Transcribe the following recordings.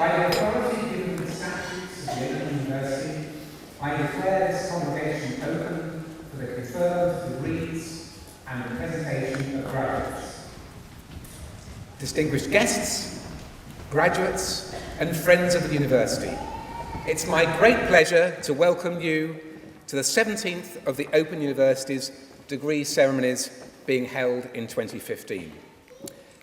By the authority given in the statutes of the Open University, I declare this congregation open for the conferment of degrees and the presentation of graduates. Distinguished guests, graduates, and friends of the university, it's my great pleasure to welcome you to the 17th of the Open University's degree ceremonies being held in 2015.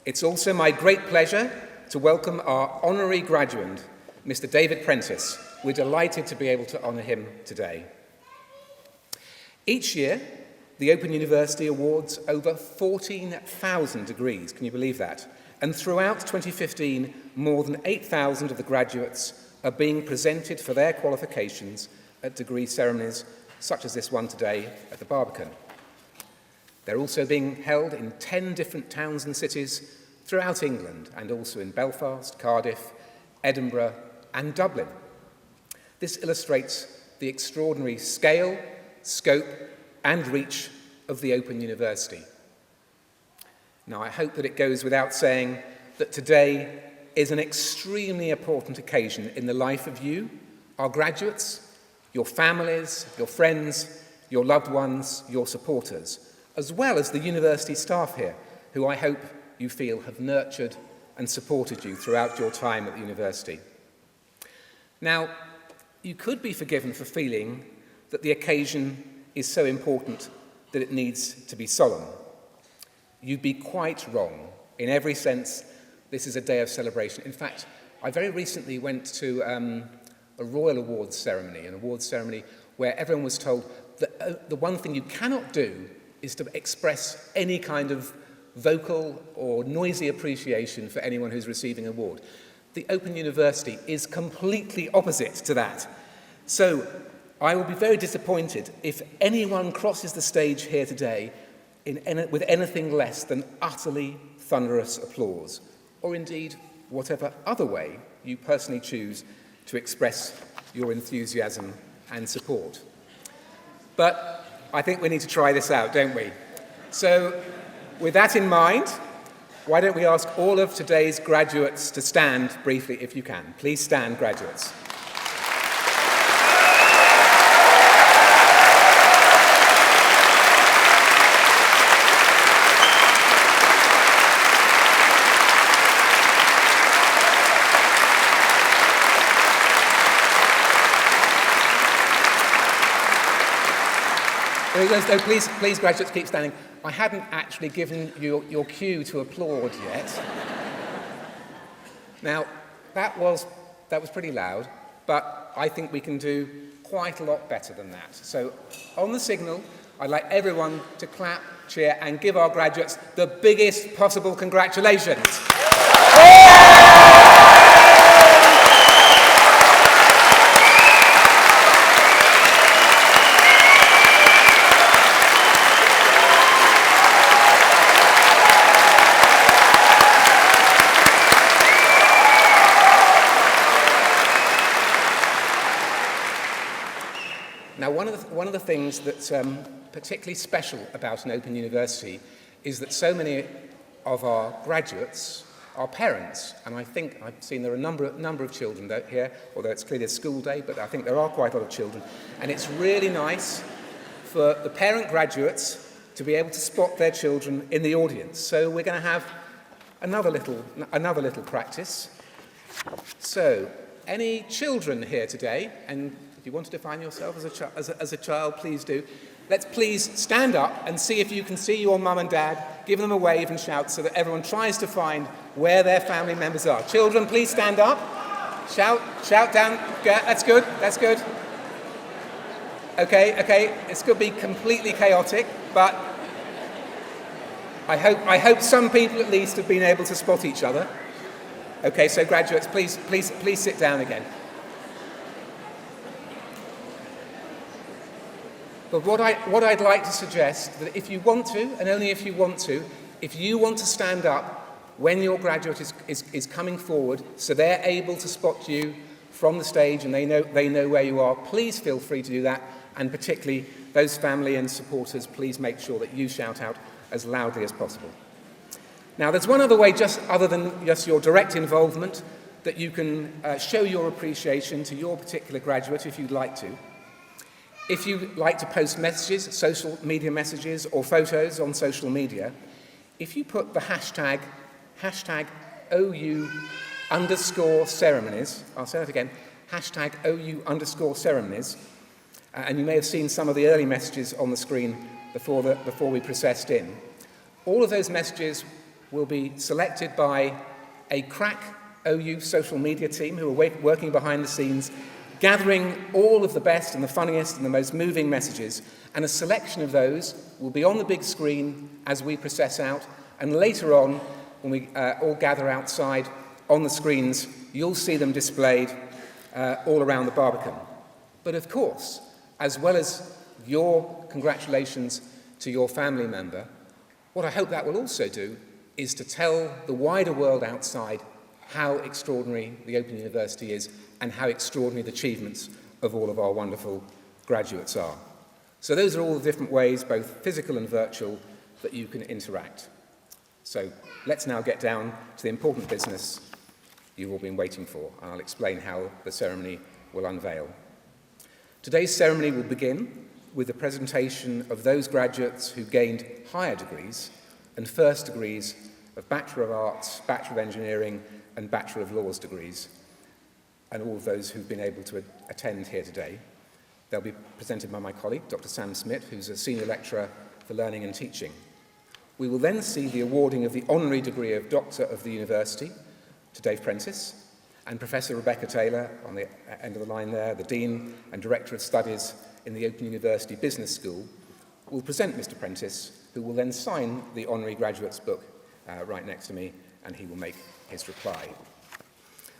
It's also my great pleasure to welcome our honorary graduate, Mr. David Prentis. We're delighted to be able to honour him today. Each year, the Open University awards over 14,000 degrees, can you believe that? And throughout 2015, more than 8,000 of the graduates are being presented for their qualifications at degree ceremonies, such as this one today at the Barbican. They're also being held in 10 different towns and cities throughout England, and also in Belfast, Cardiff, Edinburgh, and Dublin. This illustrates the extraordinary scale, scope, and reach of the Open University. Now, I hope that it goes without saying that today is an extremely important occasion in the life of you, our graduates, your families, your friends, your loved ones, your supporters, as well as the university staff here, who I hope you feel have nurtured and supported you throughout your time at the university. Now, you could be forgiven for feeling that the occasion is so important that it needs to be solemn. You'd be quite wrong. In every sense, this is a day of celebration. In fact, I very recently went to a royal awards ceremony, an awards ceremony where everyone was told that the one thing you cannot do is to express any kind of vocal or noisy appreciation for anyone who's receiving an award. The Open University is completely opposite to that. So I will be very disappointed if anyone crosses the stage here today with anything less than utterly thunderous applause, or indeed whatever other way you personally choose to express your enthusiasm and support. But I think we need to try this out, don't we? So with that in mind, why don't we ask all of today's graduates to stand briefly if you can. Please stand, graduates. No, please, graduates, keep standing. I hadn't actually given you your cue to applaud yet. Now, that was pretty loud, but I think we can do quite a lot better than that. So, on the signal, I'd like everyone to clap, cheer, and give our graduates the biggest possible congratulations. Now, one of the things that's particularly special about an Open University is that so many of our graduates are parents, and I think I've seen there are a number of children here, although it's clearly a school day, but I think there are quite a lot of children, and it's really nice for the parent graduates to be able to spot their children in the audience. So we're going to have another little practice. So, any children here today? And if you want to define yourself as a child, please do. Let's please stand up and see if you can see your mum and dad. Give them a wave and shout so that everyone tries to find where their family members are. Children, please stand up. Shout down. Yeah, that's good. Okay. This could be completely chaotic, but I hope some people at least have been able to spot each other. Okay, so graduates, please sit down again. But what I'd like to suggest, that if you want to, and only if you want to stand up when your graduate is coming forward, so they're able to spot you from the stage and they know where you are, please feel free to do that. And particularly those family and supporters, please make sure that you shout out as loudly as possible. Now, there's one other way, other than just your direct involvement, that you can show your appreciation to your particular graduate if you'd like to. If you like to post messages, social media messages or photos on social media, if you put the hashtag OU_ceremonies, I'll say that again, hashtag OU_ceremonies, and you may have seen some of the early messages on the screen before we processed in. All of those messages will be selected by a crack OU social media team who are working behind the scenes, gathering all of the best and the funniest and the most moving messages, and a selection of those will be on the big screen as we process out, and later on, when we all gather outside on the screens, you'll see them displayed all around the Barbican. But of course, as well as your congratulations to your family member, what I hope that will also do is to tell the wider world outside how extraordinary the Open University is and how extraordinary the achievements of all of our wonderful graduates are. So those are all the different ways, both physical and virtual, that you can interact. So let's now get down to the important business you've all been waiting for, and I'll explain how the ceremony will unveil. Today's ceremony will begin with the presentation of those graduates who gained higher degrees and first degrees of Bachelor of Arts, Bachelor of Engineering and Bachelor of Laws degrees, and all of those who've been able to attend here today. They'll be presented by my colleague, Dr. Sam Smith, who's a Senior Lecturer for Learning and Teaching. We will then see the awarding of the honorary degree of Doctor of the University to Dave Prentis, and Professor Rebecca Taylor, on the end of the line there, the Dean and Director of Studies in the Open University Business School, will present Mr. Prentis, who will then sign the honorary graduate's book right next to me, and he will make his reply.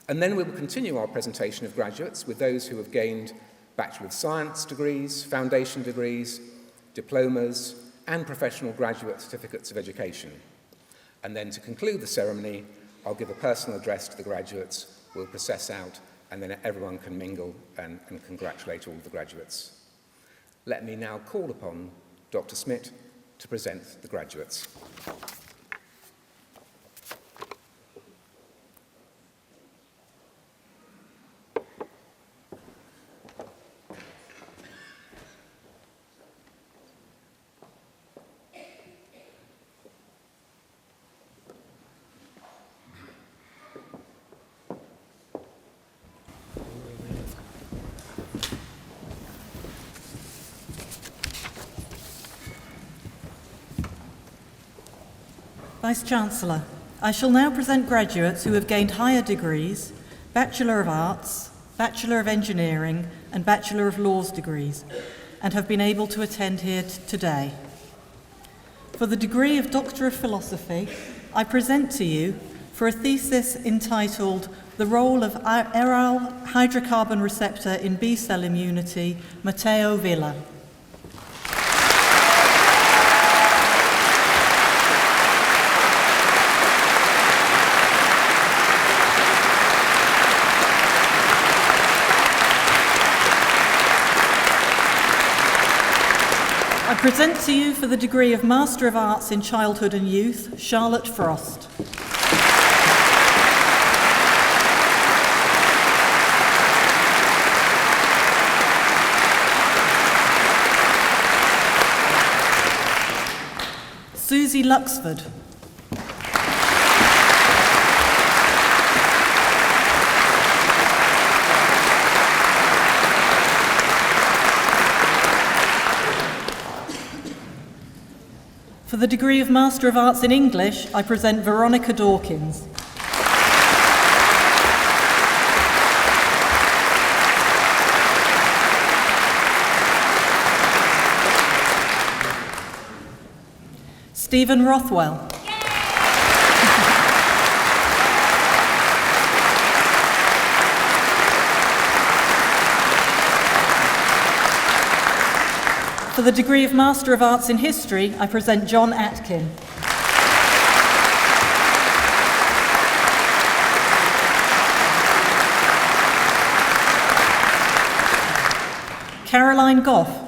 And then we will continue our presentation of graduates with those who have gained Bachelor of Science degrees, foundation degrees, diplomas, and professional graduate certificates of education. And then to conclude the ceremony, I'll give a personal address to the graduates, we'll process out, and then everyone can mingle and congratulate all the graduates. Let me now call upon Dr. Smith to present the graduates. Vice-Chancellor, I shall now present graduates who have gained higher degrees, Bachelor of Arts, Bachelor of Engineering and Bachelor of Laws degrees, and have been able to attend here today. For the degree of Doctor of Philosophy, I present to you for a thesis entitled The Role of Aryl Hydrocarbon Receptor in B-Cell Immunity, Matteo Villa. I present to you for the degree of Master of Arts in Childhood and Youth, Charlotte Frost. Susie Luxford. For the degree of Master of Arts in English, I present Veronica Dawkins. Stephen Rothwell. For the degree of Master of Arts in History, I present John Atkin. Caroline Goff.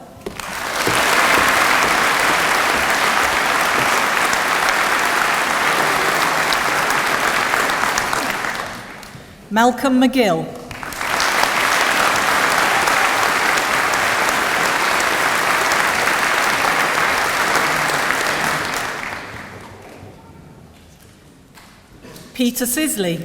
Malcolm McGill. Peter Sisley.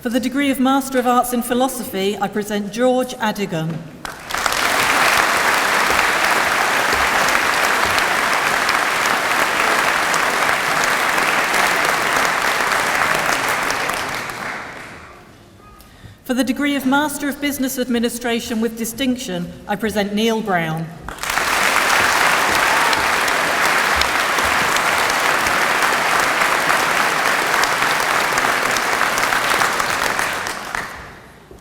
For the degree of Master of Arts in Philosophy, I present George Adigan. For the degree of Master of Business Administration with Distinction, I present Neil Brown.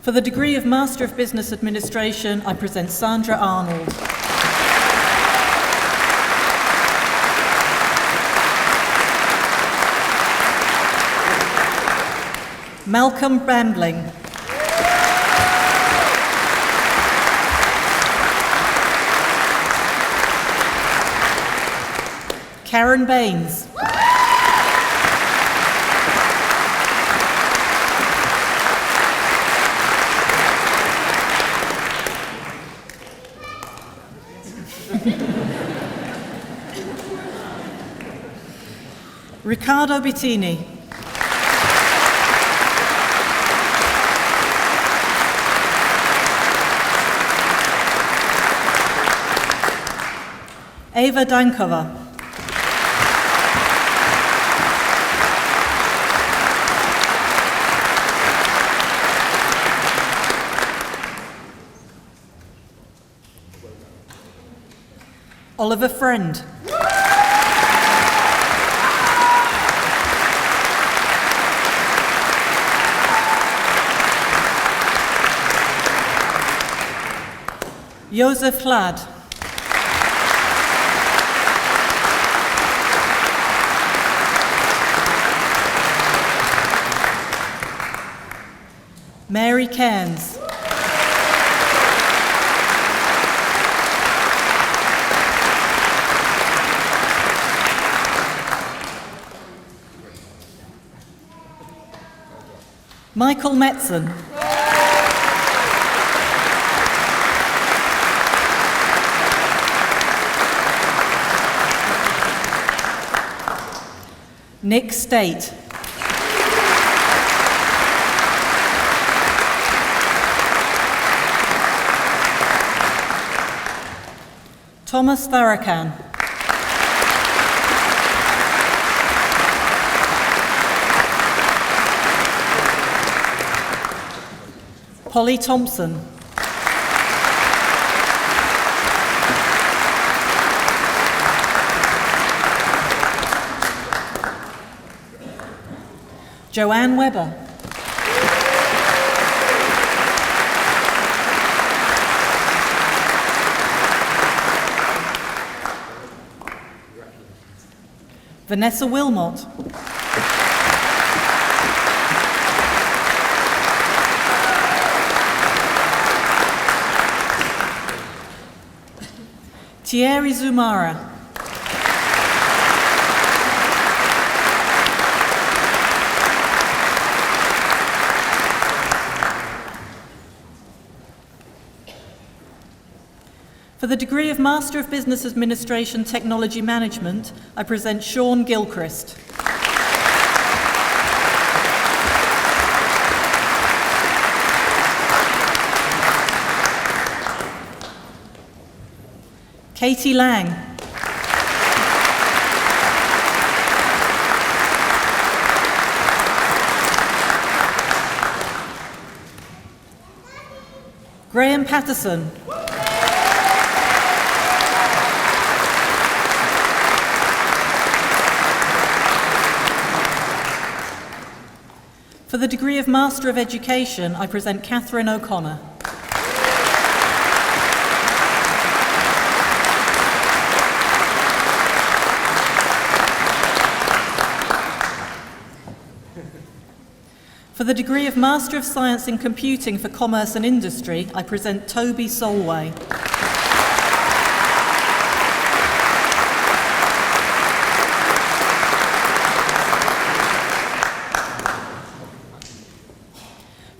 For the degree of Master of Business Administration, I present Sandra Arnold. Malcolm Bambling. Karen Baines. Riccardo Bettini. Eva Dankova. Oliver Friend. Joseph Ladd. Mary Cairns. Michael Metzen. Nick State. Thomas Tharakan. Polly Thompson. Joanne Webber. Vanessa Wilmot. Thierry Zumara. For the degree of Master of Business Administration Technology Management, I present Sean Gilchrist. Katie Lang. Graham Patterson. For the degree of Master of Education, I present Catherine O'Connor. For the degree of Master of Science in Computing for Commerce and Industry, I present Toby Solway.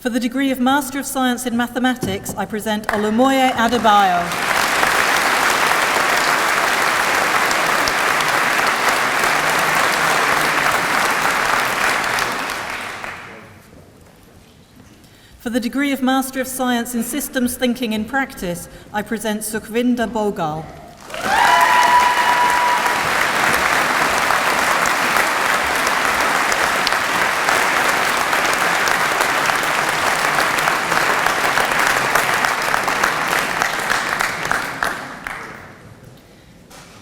For the degree of Master of Science in Mathematics, I present Olumoye Adebayo. For the degree of Master of Science in Systems Thinking in Practice, I present Sukhvinder Bogal.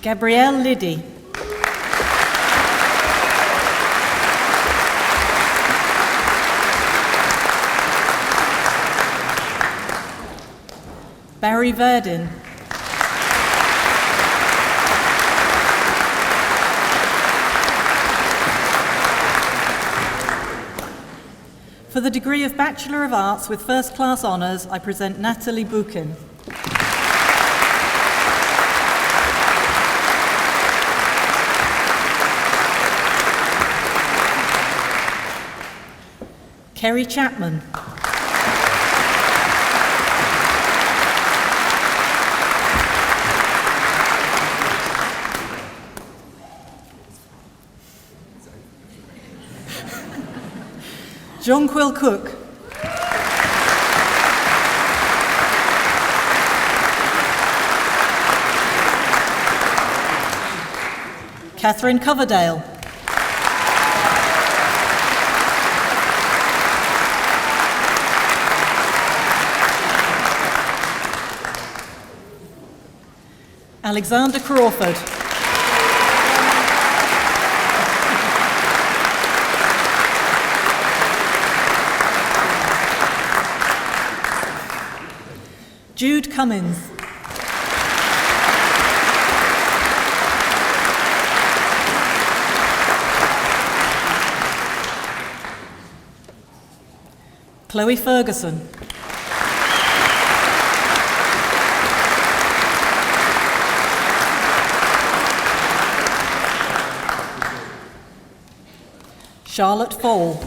Gabrielle Liddy. Barry Verdin. For the degree of Bachelor of Arts with First Class Honours, I present Natalie Buchin. Kerry Chapman. Jonquil Cook. Catherine Coverdale. Alexander Crawford. Jude Cummins. Chloe Ferguson. Charlotte Fall.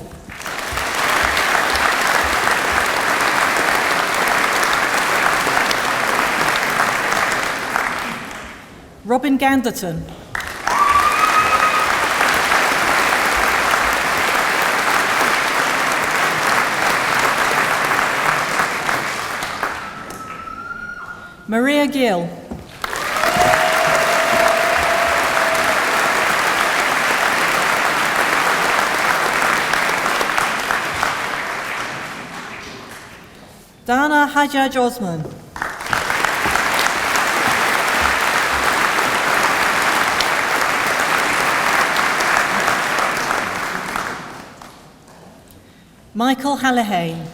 Robin Ganderton. Maria Gill. Dana Hajjaj Osman. Michael Hallihane.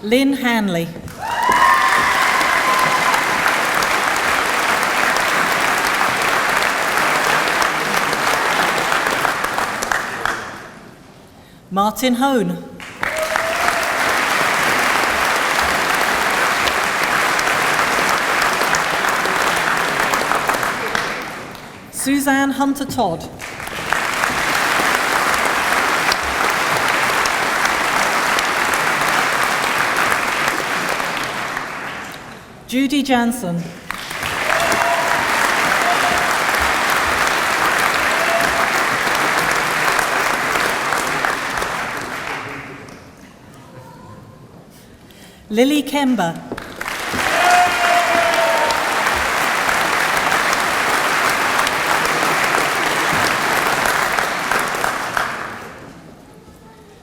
Lynn Hanley. Martin Hone. Suzanne Hunter-Todd. Judy Jansen. Lily Kemba.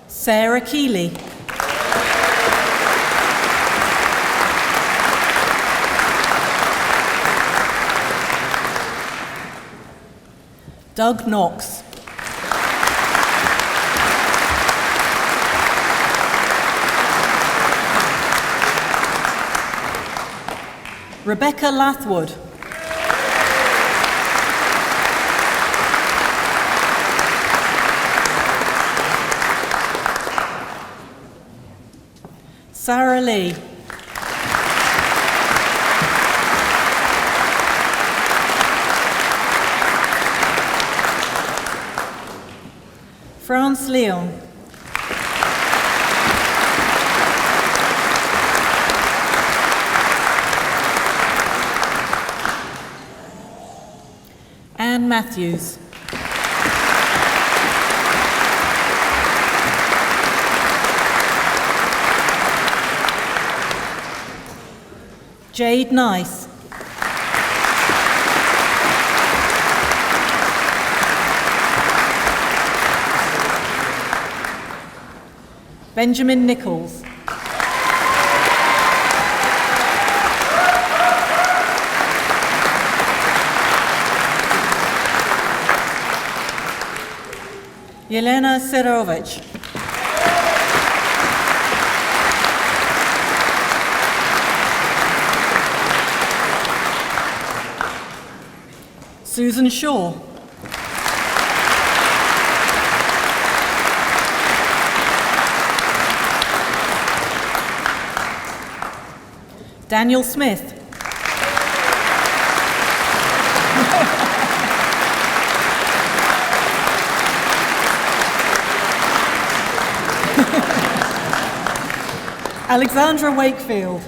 Sarah Keeley. Doug Knox. Rebecca Lathwood. Sarah Lee. France Leon. Anne Matthews. Jade Nice. Benjamin Nichols. Yelena Serovic. Susan Shaw. Daniel Smith. Alexandra Wakefield.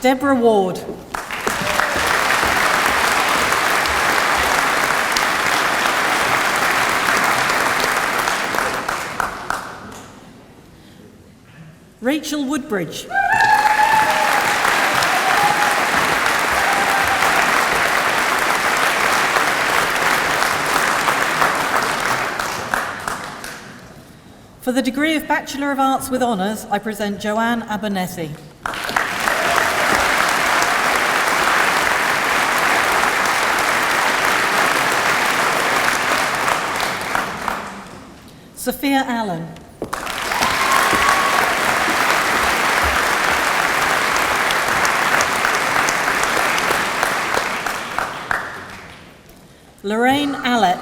Deborah Ward. Rachel Woodbridge. For the degree of Bachelor of Arts with Honours, I present Joanne Abernethy. Sophia Allen. Lorraine Allett.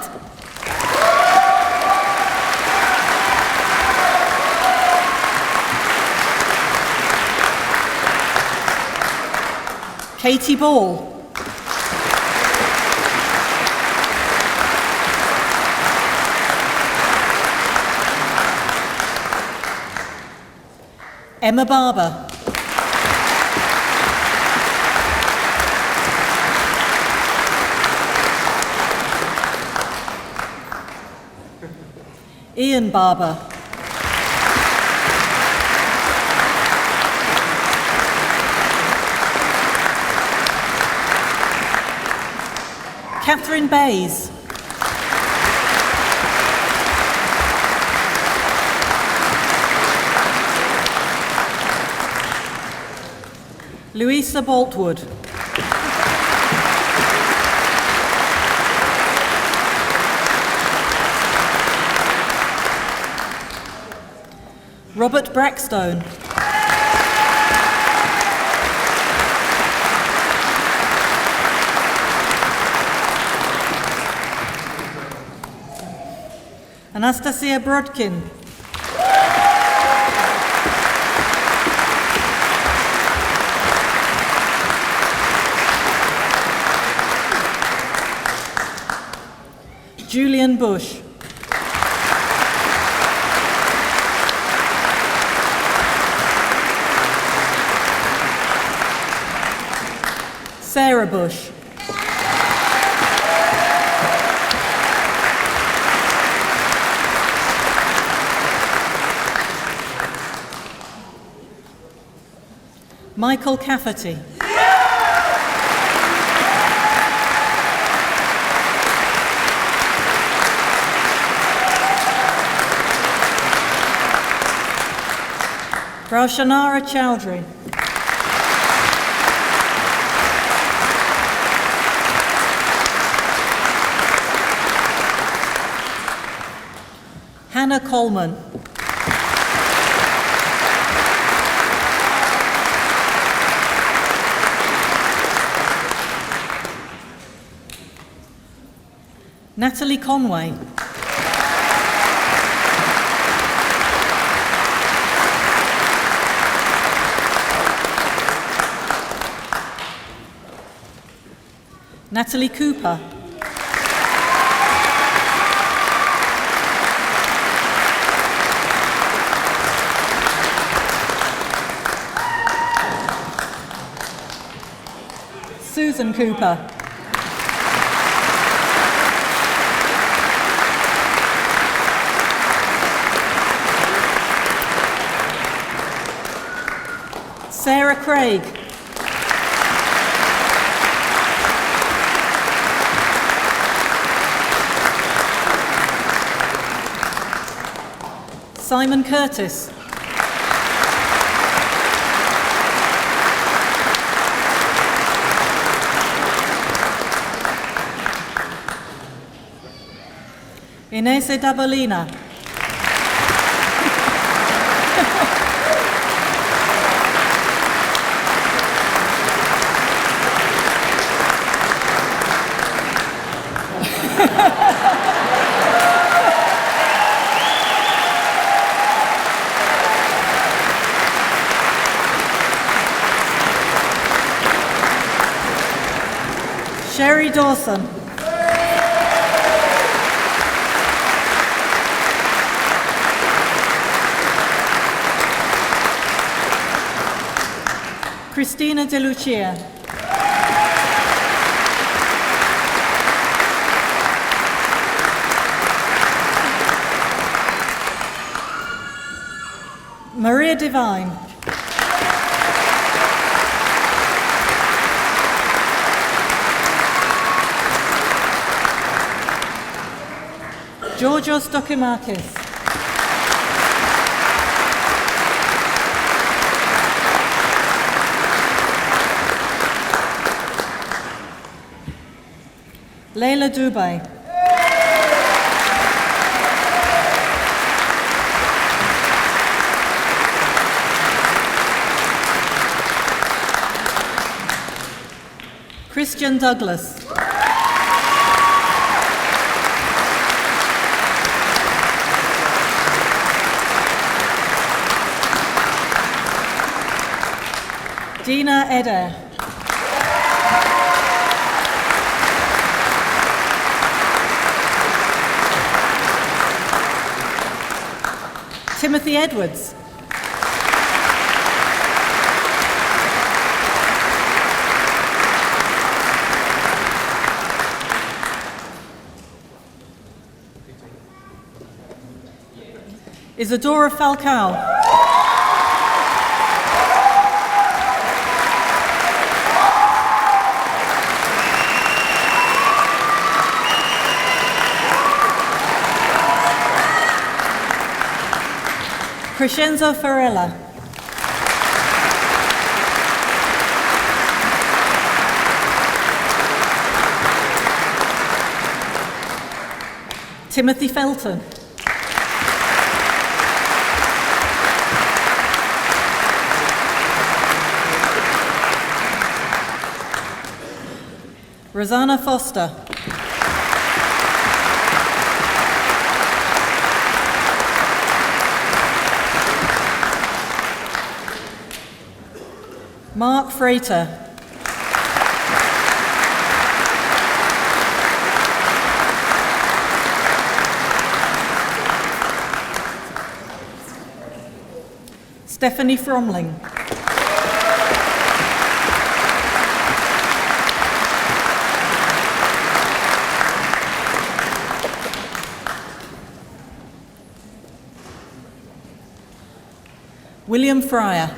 Katie Ball. Emma Barber. Ian Barber. Catherine Bays. Louisa Boltwood. Robert Brackstone. Anastasia Brodkin. Julian Bush. Sarah Bush. Michael Cafferty. Raushanara Chowdhury. Hannah Coleman. Natalie Conway. Natalie Cooper. Susan Cooper. Sarah Craig. Simon Curtis. Inese Dabalina. Sherry Dawson. Christina De Lucia. Maria Devine. Georgios Dokimakis. Leila Dubai. Christian Douglas. Dina Eder. Timothy Edwards. Isadora Falcao. Crescenzo Farella. Timothy Felton. Rosanna Foster. Mark Frater. Stephanie Fromling. William Fryer.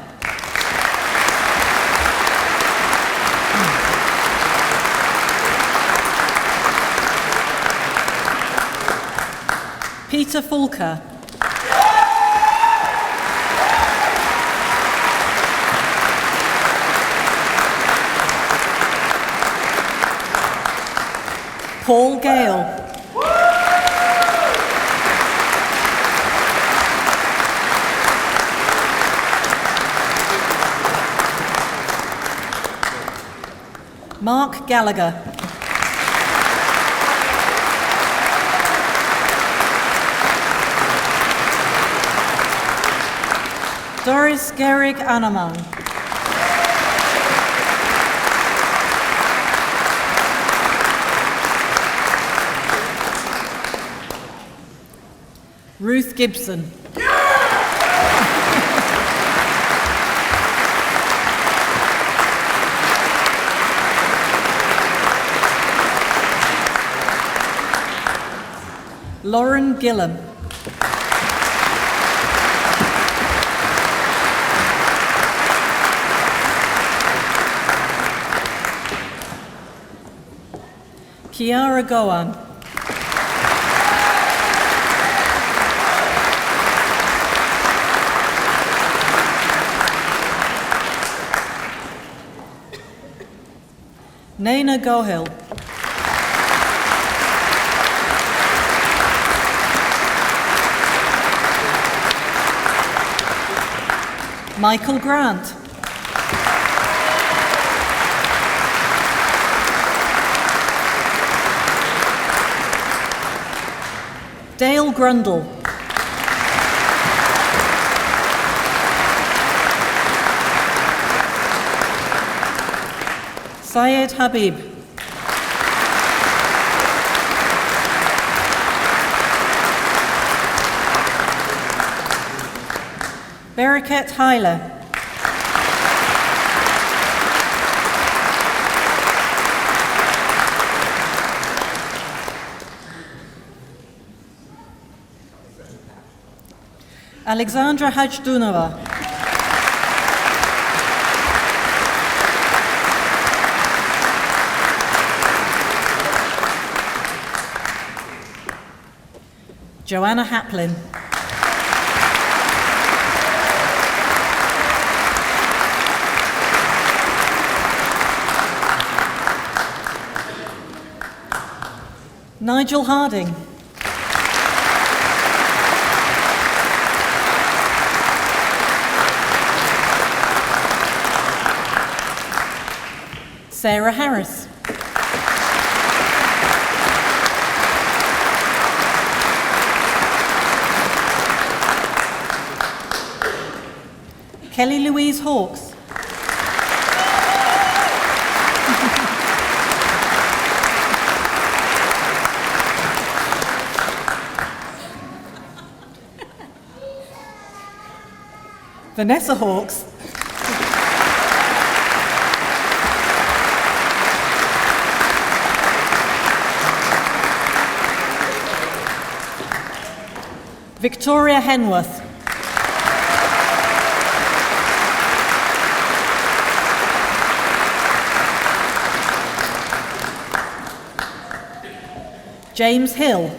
Peter Fulker. Paul Gale. Mark Gallagher. Doris Gerig Anaman. Ruth Gibson. Lauren Gillam. Kiara Goan. Naina Gohil. Michael Grant. Dale Grundle. Syed Habib. Barakat Hyla. Alexandra Hajdunova. Joanna Haplin. Nigel Harding. Sarah Harris. Kelly Louise Hawkes. Vanessa Hawkes. Victoria Henworth. James Hill.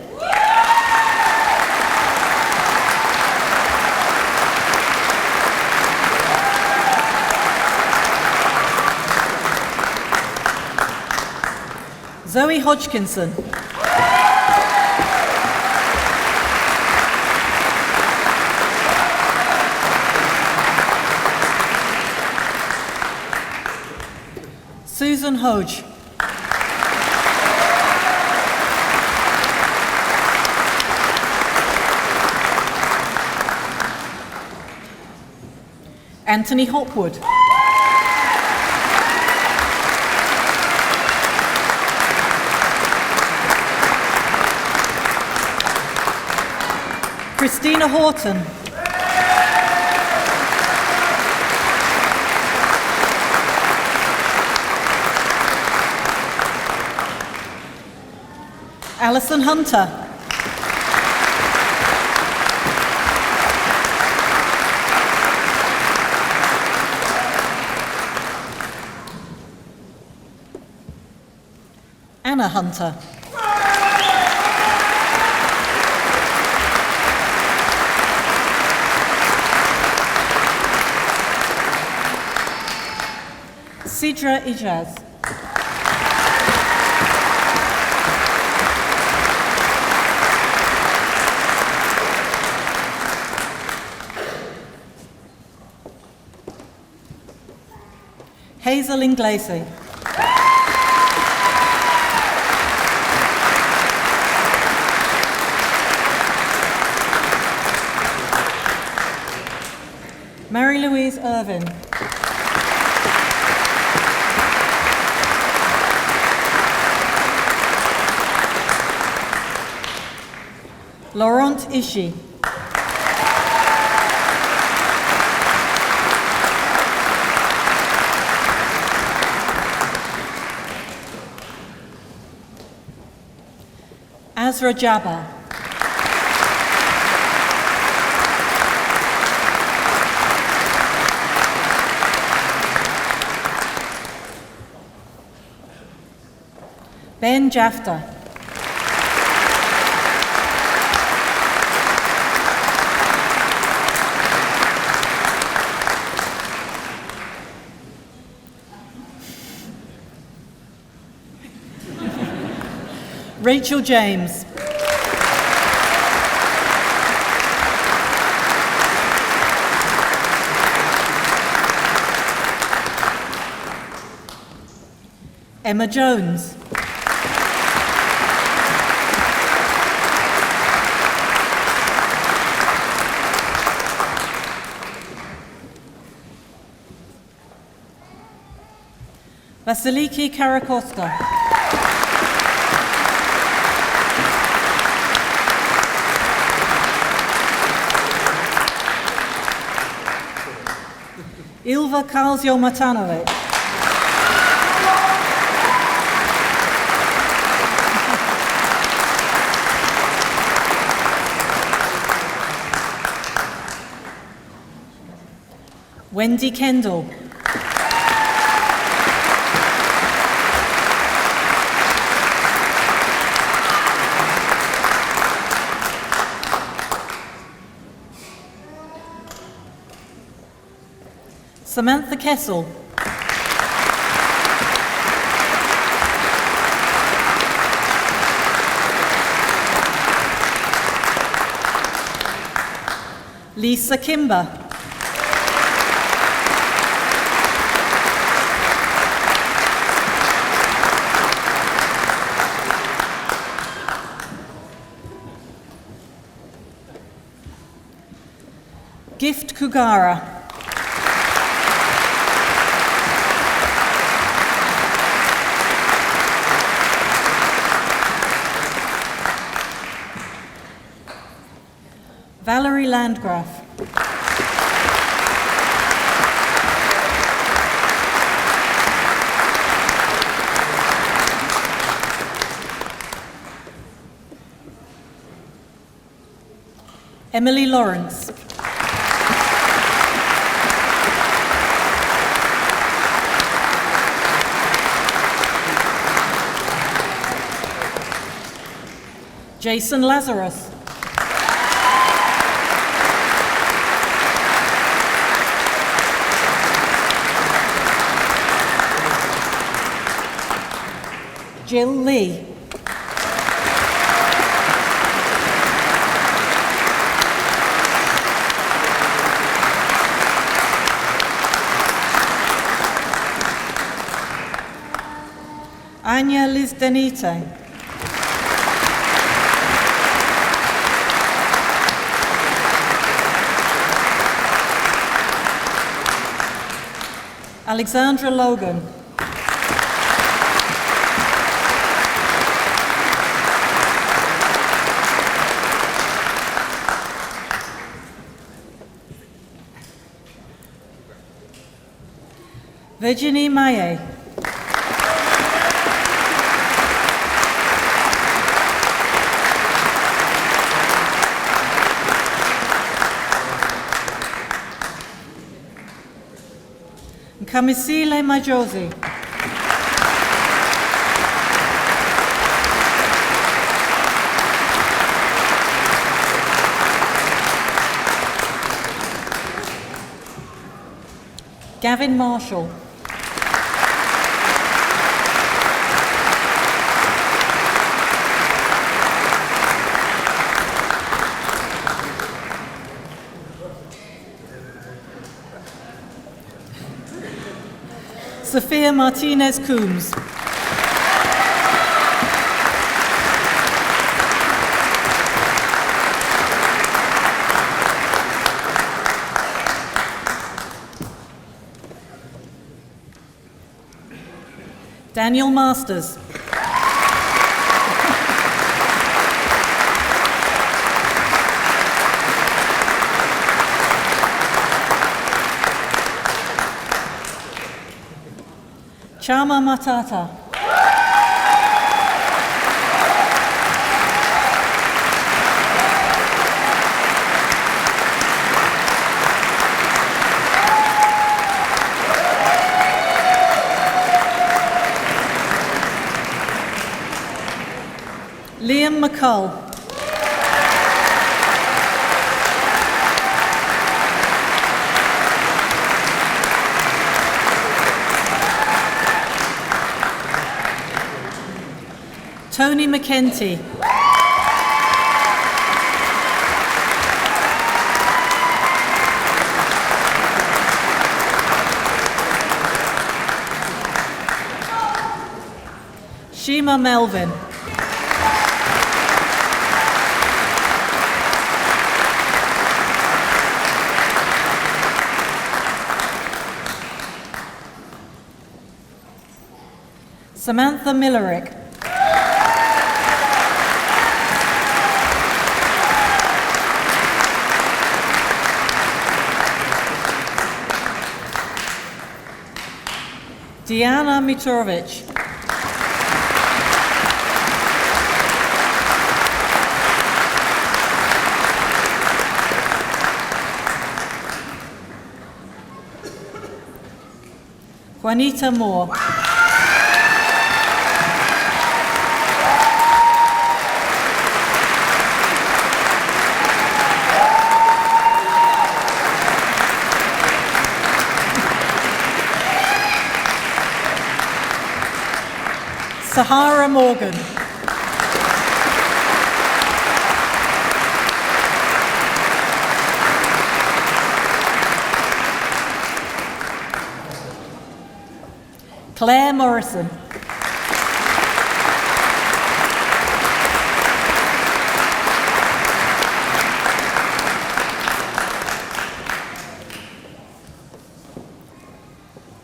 Zoe Hodgkinson. Susan Hodge. Anthony Hopwood. Christina Horton. Alison Hunter. Anna Hunter. Sidra Ijaz. Hazel Inglesi. Mary-Louise Irvin. Laurent Ishii. Azra Jabbar. Ben Jafta. Rachel James. Emma Jones. Vasiliki Karakosta. Ilva Kalsio-Matanovic. Wendy Kendall. Samantha Kessel. Lisa Kimber. Gift Kugara. Valerie Landgraf. Emily Lawrence. Jason Lazarus. Jill Lee. Anya Lizdenite. Alexandra Logan. Virginie Maillet. Kamisile Majosi. Gavin Marshall. Sophia Martinez Coombs. Daniel Masters. Chama Matata. McCull. Tony McKenty. Shima Melvin. Samantha Millerick. Diana Mitorovic. Juanita Moore. Sahara Morgan. Claire Morrison.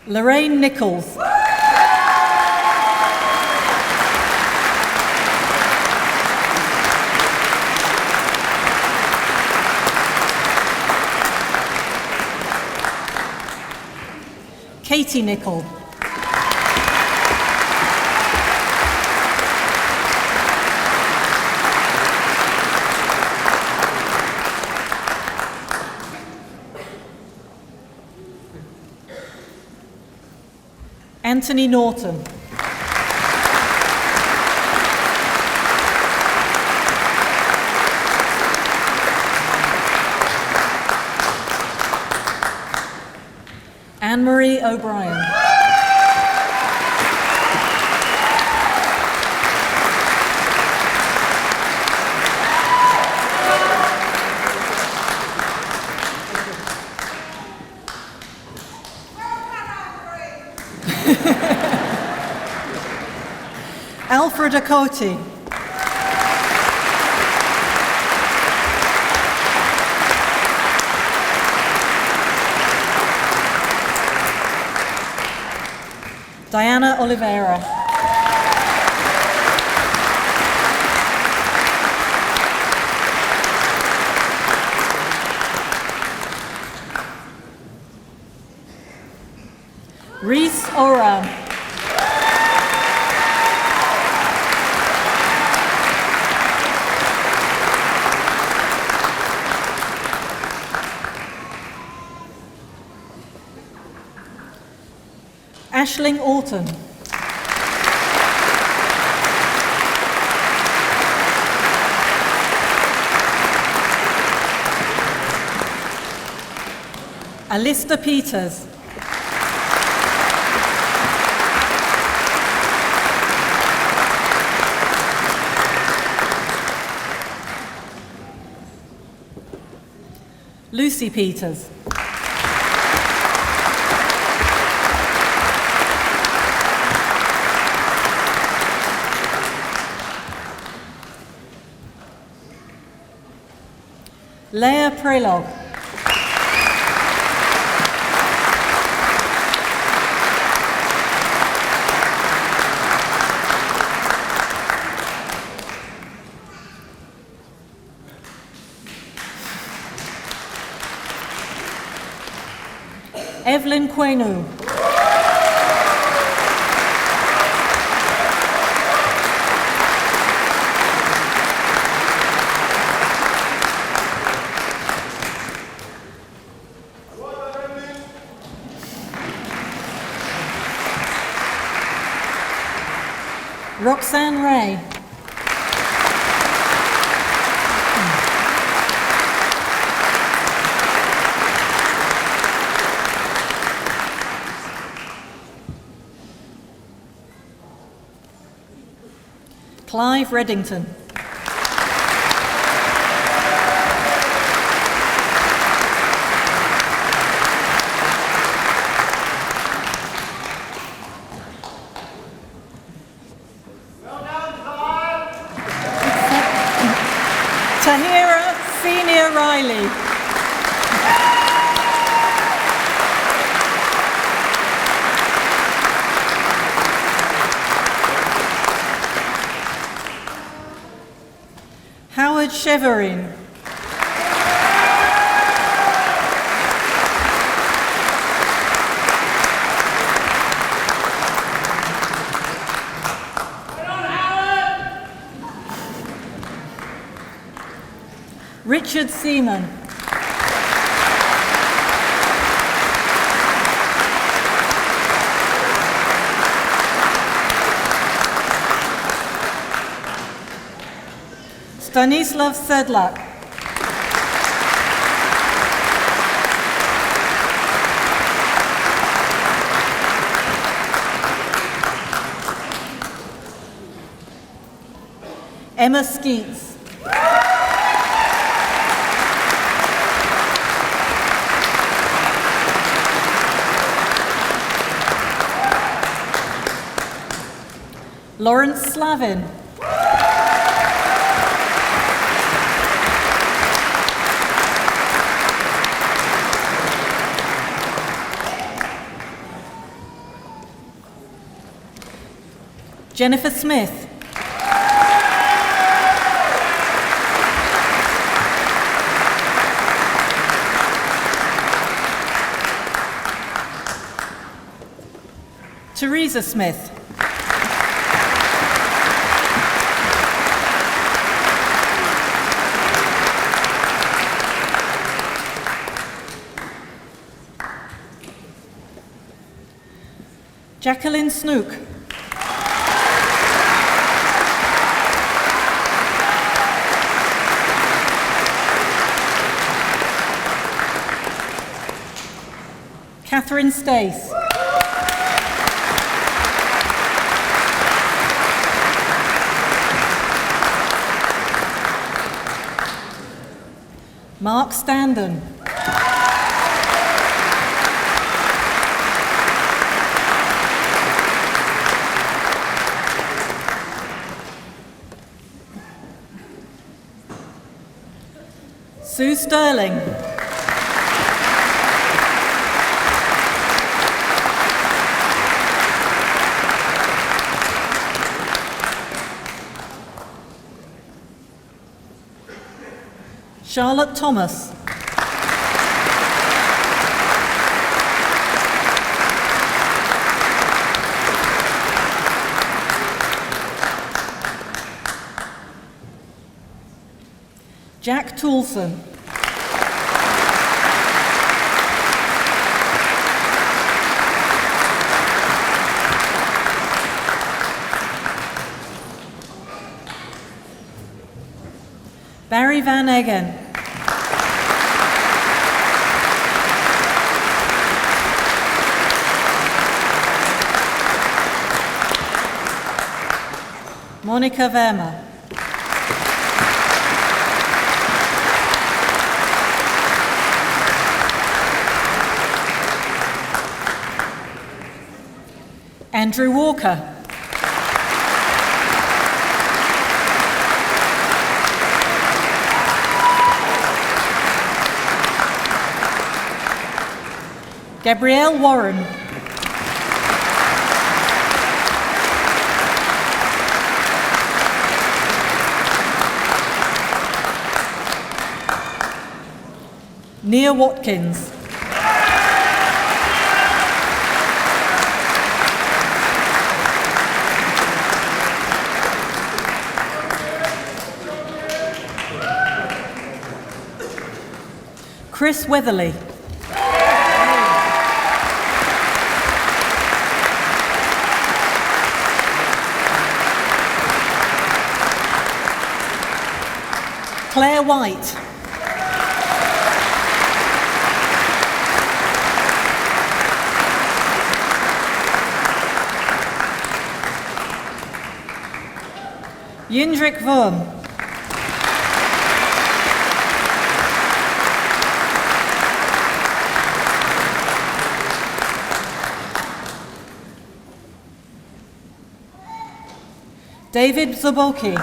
Lorraine Nichols. Katie Nichol. Anthony Norton. Anne-Marie O'Brien. Alfred Akoti. Diana Oliveira. Reese Oram. Aisling Alton. Alista Peters. Lucy Peters. Leah Prelog. Evelyn Quenu. Roxanne Ray. Clive Reddington. Tahira Senior Riley. Howard Cheverin. Richard Seaman. Stanislav Sedlak. Emma Skeets. Lawrence Slavin. Jennifer Smith. Teresa Smith. Jacqueline Snook. Catherine Stace. Mark Standen. Sue Sterling. Charlotte Thomas. Jack Toulson. Barry Van Eggen. Monica Verma. Andrew Walker. Gabrielle Warren. Nia Watkins. Chris Weatherly. Claire White. Yindrik Wurm. David Zoboki.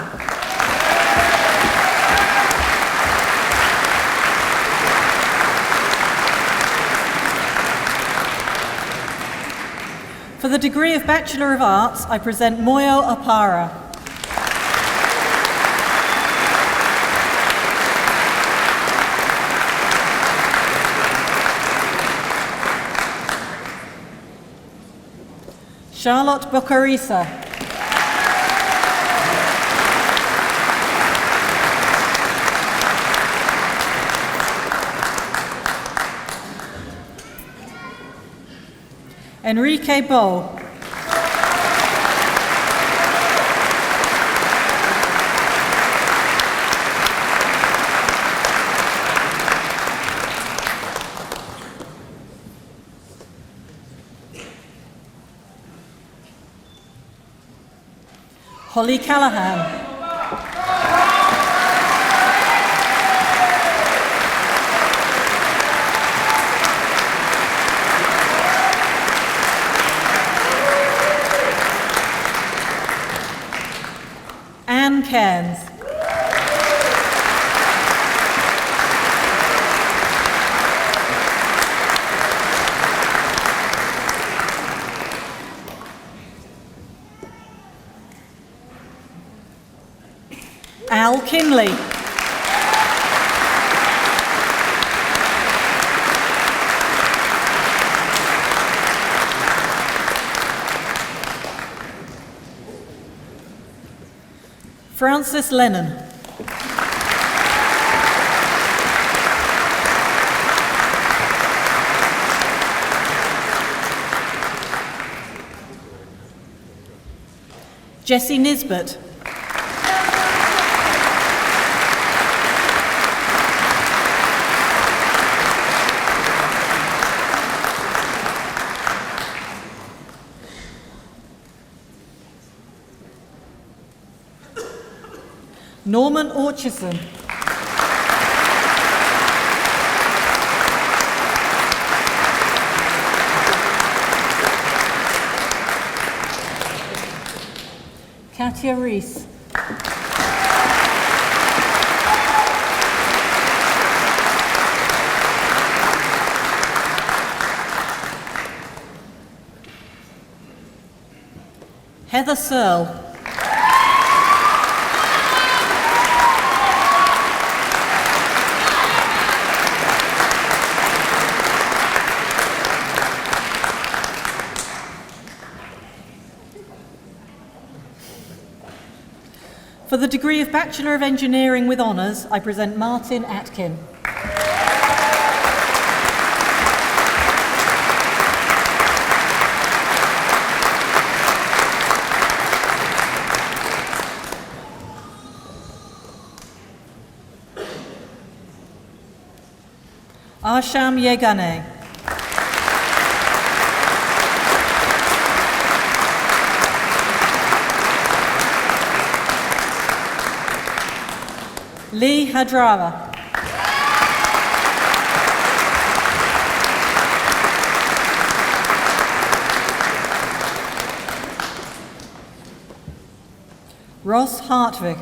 For the degree of Bachelor of Arts, I present Moyo Apara. Charlotte Bocarisa. Enrique Bo. Holly Callahan. Anne Cairns. Al Kinley. Francis Lennon. Jessie Nisbet. Norman Orchison. Katia Rees. Heather Searle. For the degree of Bachelor of Engineering with Honours, I present Martin Atkin. Arsham Yegane. Lee Hadrawa. Ross Hartwig.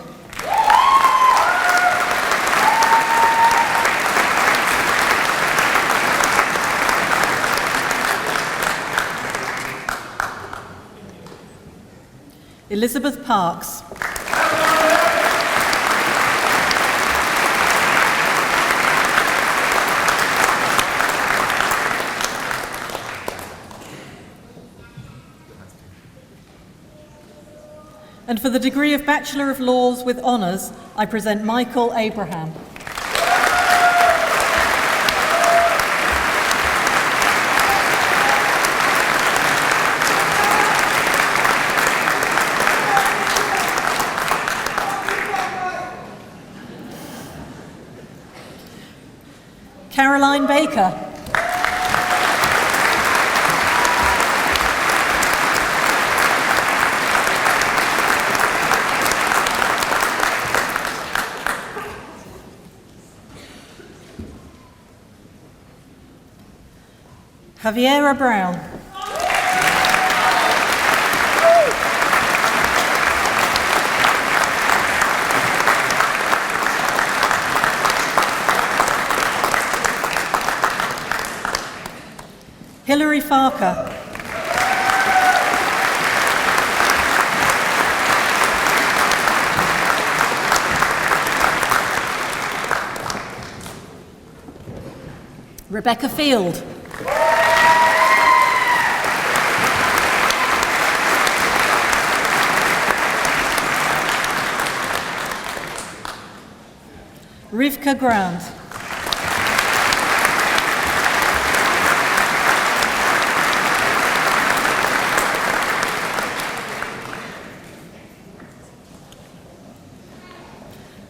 Elizabeth Parks. And for the degree of Bachelor of Laws with Honours, I present Michael Abraham. Caroline Baker. Javiera Brown. Hilary Farker. Rebecca Field. Rivka Grant.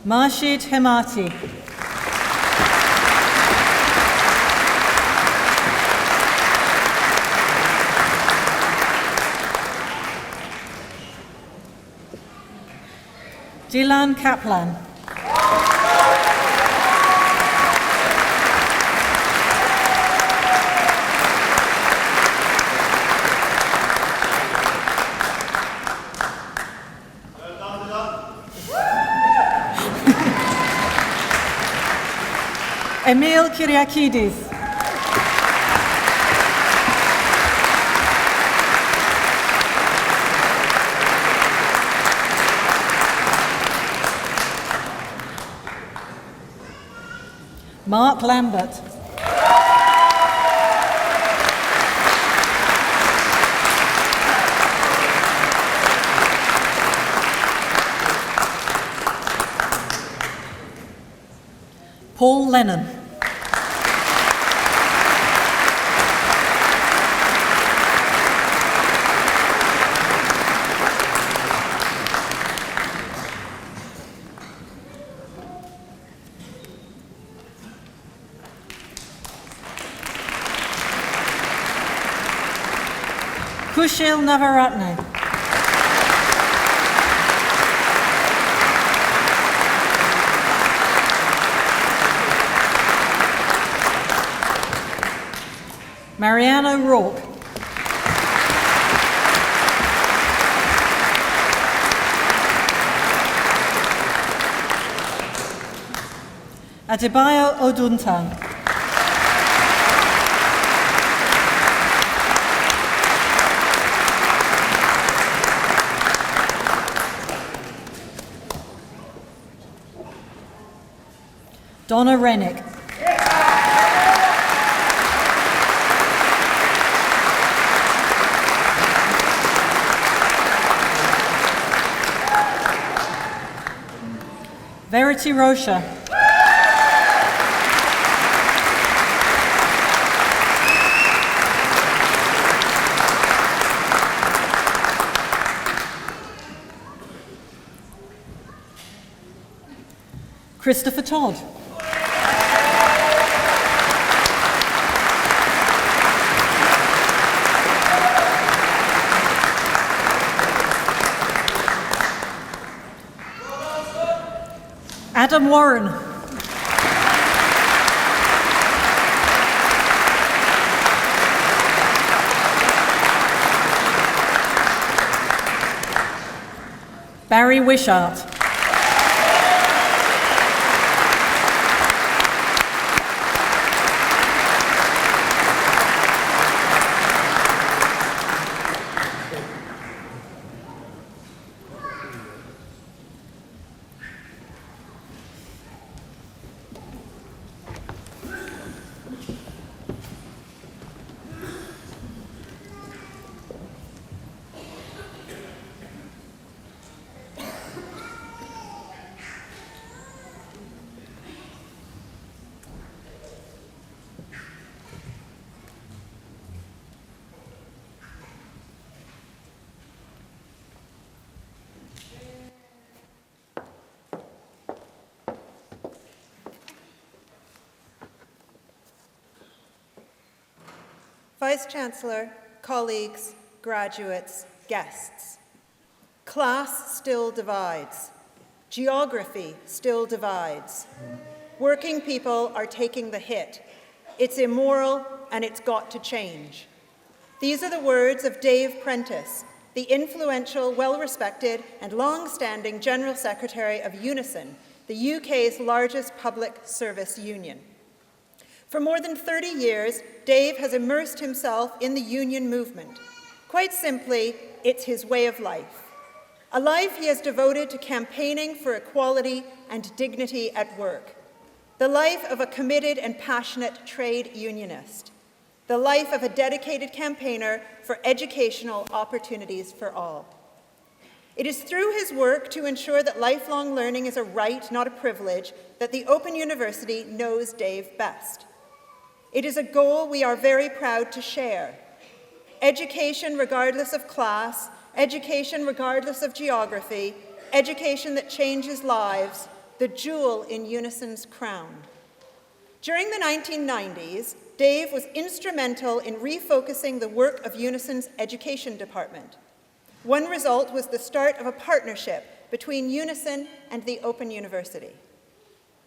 Marshid Hemati. Dylan Kaplan. Emil Kyriakidis. Mark Lambert. Paul Lennon. Kushil Navaratne. Mariana Rourke. Adebayo Oduntan. Donna Rennick. Verity Rocha. Christopher Todd. Adam Warren. Barry Wishart. Vice-Chancellor, colleagues, graduates, guests. Class still divides. Geography still divides. Working people are taking the hit. It's immoral, and it's got to change. These are the words of Dave Prentis, the influential, well-respected, and long-standing General Secretary of Unison, the UK's largest public service union. For more than 30 years, Dave has immersed himself in the union movement. Quite simply, it's his way of life. A life he has devoted to campaigning for equality and dignity at work. The life of a committed and passionate trade unionist. The life of a dedicated campaigner for educational opportunities for all. It is through his work to ensure that lifelong learning is a right, not a privilege, that the Open University knows Dave best. It is a goal we are very proud to share. Education regardless of class, education regardless of geography, education that changes lives, the jewel in Unison's crown. During the 1990s, Dave was instrumental in refocusing the work of Unison's education department. One result was the start of a partnership between Unison and the Open University.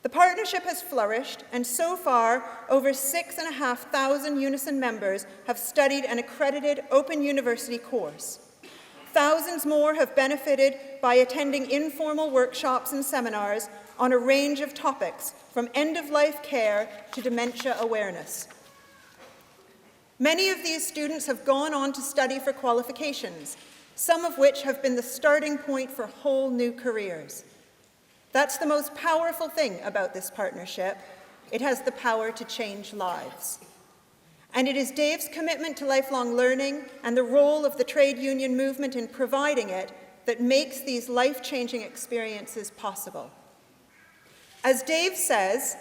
The partnership has flourished, and so far, over 6,500 Unison members have studied an accredited Open University course. Thousands more have benefited by attending informal workshops and seminars on a range of topics, from end-of-life care to dementia awareness. Many of these students have gone on to study for qualifications, some of which have been the starting point for whole new careers. That's the most powerful thing about this partnership. It has the power to change lives. And it is Dave's commitment to lifelong learning and the role of the trade union movement in providing it that makes these life-changing experiences possible. As Dave says,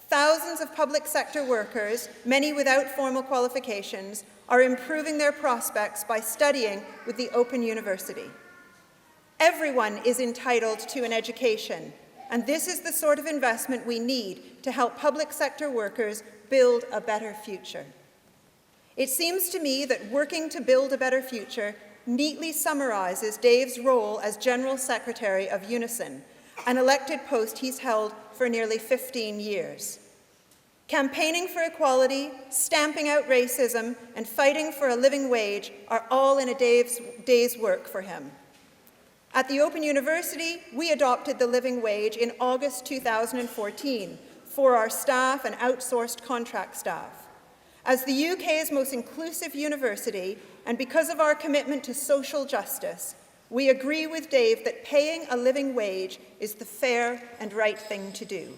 thousands of public sector workers, many without formal qualifications, are improving their prospects by studying with the Open University. Everyone is entitled to an education, and this is the sort of investment we need to help public sector workers build a better future. It seems to me that working to build a better future neatly summarizes Dave's role as General Secretary of Unison, an elected post he's held for nearly 15 years. Campaigning for equality, stamping out racism, and fighting for a living wage are all in a day's work for him. At the Open University, we adopted the living wage in August 2014 for our staff and outsourced contract staff. As the UK's most inclusive university, and because of our commitment to social justice, we agree with Dave that paying a living wage is the fair and right thing to do.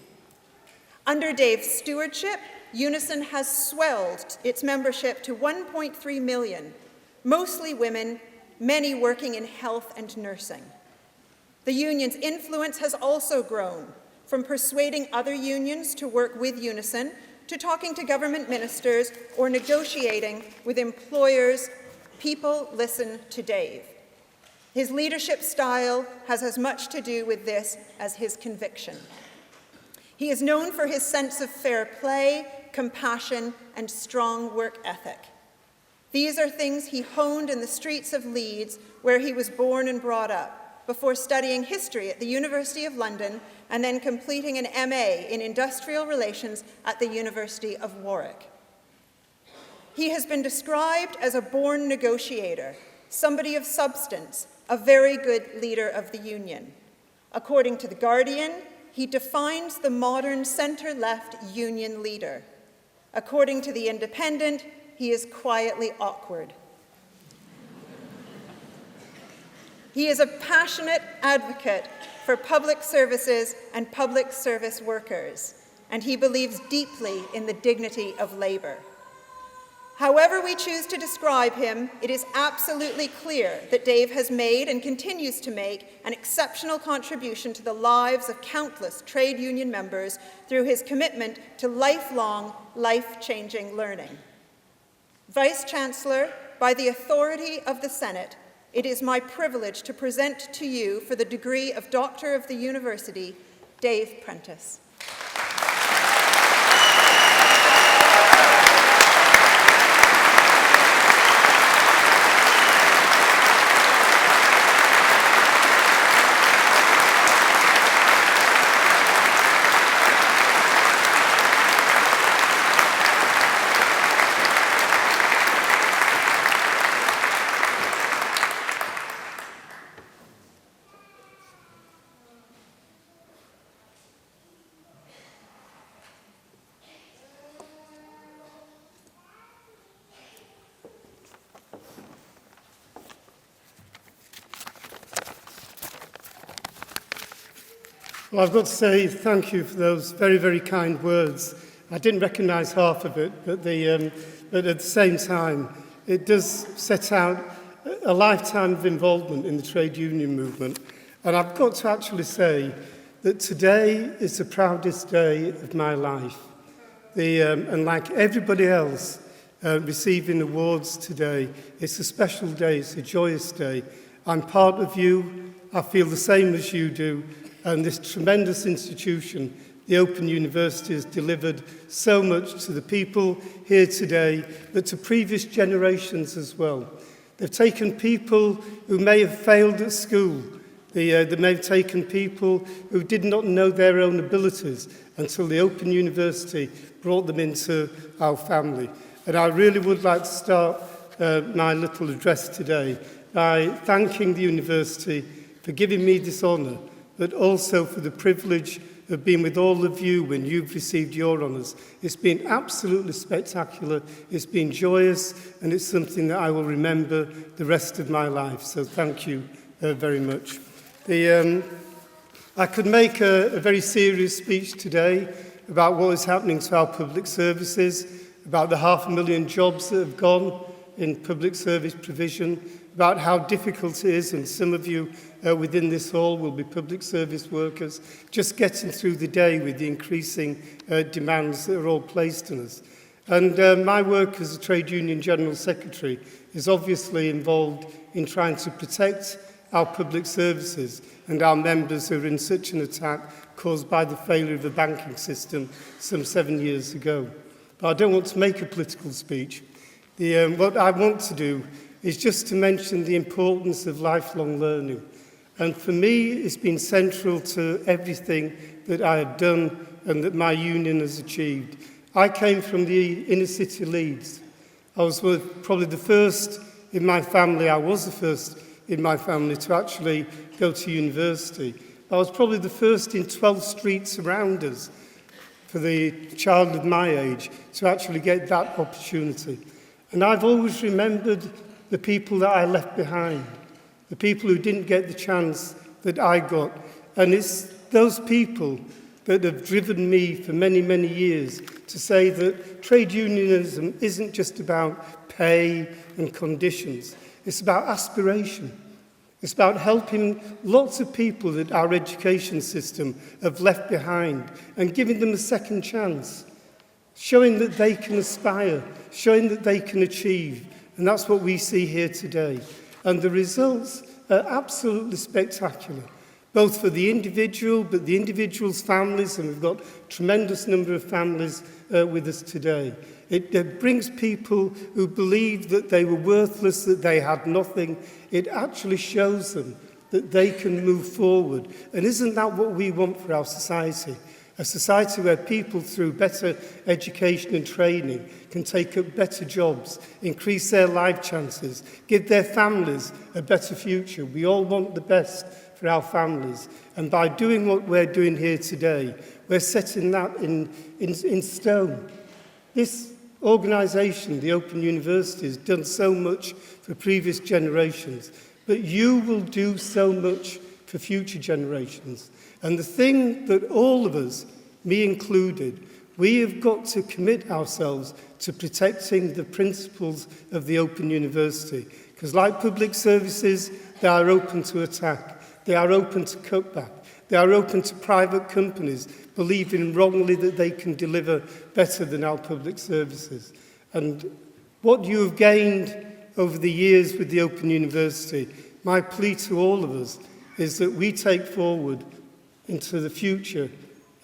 Under Dave's stewardship, Unison has swelled its membership to 1.3 million, mostly women, many working in health and nursing. The union's influence has also grown, from persuading other unions to work with Unison, to talking to government ministers or negotiating with employers. People listen to Dave. His leadership style has as much to do with this as his conviction. He is known for his sense of fair play, compassion, and strong work ethic. These are things he honed in the streets of Leeds, where he was born and brought up, before studying history at the University of London and then completing an MA in Industrial Relations at the University of Warwick. He has been described as a born negotiator, somebody of substance, a very good leader of the union. According to The Guardian, he defines the modern centre-left union leader. According to The Independent, he is quietly awkward. He is a passionate advocate for public services and public service workers, and he believes deeply in the dignity of labour. However we choose to describe him, it is absolutely clear that Dave has made and continues to make an exceptional contribution to the lives of countless trade union members through his commitment to lifelong, life-changing learning. Vice-Chancellor, by the authority of the Senate, it is my privilege to present to you, for the degree of Doctor of the University, Dave Prentis. Well, I've got to say thank you for those very, very kind words. I didn't recognise half of it, but at the same time, it does set out a lifetime of involvement in the trade union movement. And I've got to actually say that today is the proudest day of my life. And like everybody else receiving awards today, it's a special day, it's a joyous day. I'm part of you, I feel the same as you do, and this tremendous institution, the Open University, has delivered so much to the people here today, but to previous generations as well. They've taken people who may have failed at school. They may have taken people who did not know their own abilities until the Open University brought them into our family. And I really would like to start my little address today by thanking the university for giving me this honour, but also for the privilege of being with all of you when you've received your honours. It's been absolutely spectacular, it's been joyous, and it's something that I will remember the rest of my life. So thank you very much. I could make a very serious speech today about what is happening to our public services, about the 500,000 jobs that have gone in public service provision, about how difficult it is, and some of you within this hall will be public service workers, just getting through the day with the increasing demands that are all placed on us. And my work as a Trade Union General Secretary is obviously involved in trying to protect our public services and our members who are in such an attack caused by the failure of the banking system some 7 years ago. But I don't want to make a political speech. What I want to do is just to mention the importance of lifelong learning. And for me, it's been central to everything that I have done and that my union has achieved. I came from the inner city Leeds. I was probably the first in my family, I was the first in my family to actually go to university. I was probably the first in 12 streets around us for the child of my age to actually get that opportunity. And I've always remembered the people that I left behind, the people who didn't get the chance that I got. And it's those people that have driven me for many, many years to say that trade unionism isn't just about pay and conditions. It's about aspiration. It's about helping lots of people that our education system have left behind and giving them a second chance, showing that they can aspire, showing that they can achieve. And that's what we see here today. And the results are absolutely spectacular, both for the individual, but the individual's families, and we've got a tremendous number of families with us today. It brings people who believed that they were worthless, that they had nothing. It actually shows them that they can move forward. And isn't that what we want for our society? A society where people, through better education and training, can take up better jobs, increase their life chances, give their families a better future. We all want the best for our families. And by doing what we're doing here today, we're setting that in stone. This organisation, the Open University, has done so much for previous generations, but you will do so much for future generations. And the thing that all of us, me included, we have got to commit ourselves to protecting the principles of the Open University. Because like public services, they are open to attack. They are open to cutback. They are open to private companies believing wrongly that they can deliver better than our public services. And what you have gained over the years with the Open University, my plea to all of us is that we take forward into the future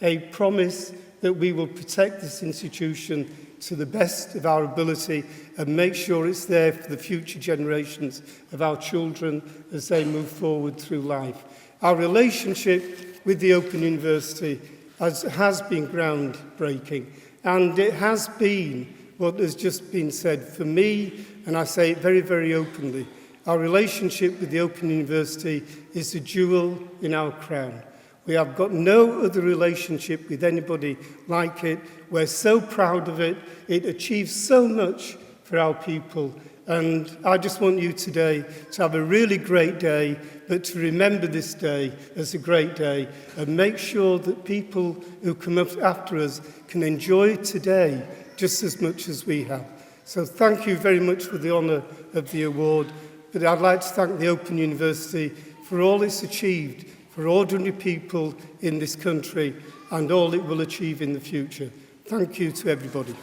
a promise that we will protect this institution to the best of our ability and make sure it's there for the future generations of our children as they move forward through life. Our relationship with the Open University has been groundbreaking, and it has been what has just been said. For me, and I say it very, very openly, our relationship with the Open University is a jewel in our crown. We have got no other relationship with anybody like it. We're so proud of it. It achieves so much for our people. And I just want you today to have a really great day, but to remember this day as a great day and make sure that people who come up after us can enjoy today just as much as we have. So thank you very much for the honour of the award, but I'd like to thank the Open University for all it's achieved for ordinary people in this country and all it will achieve in the future. Thank you to everybody.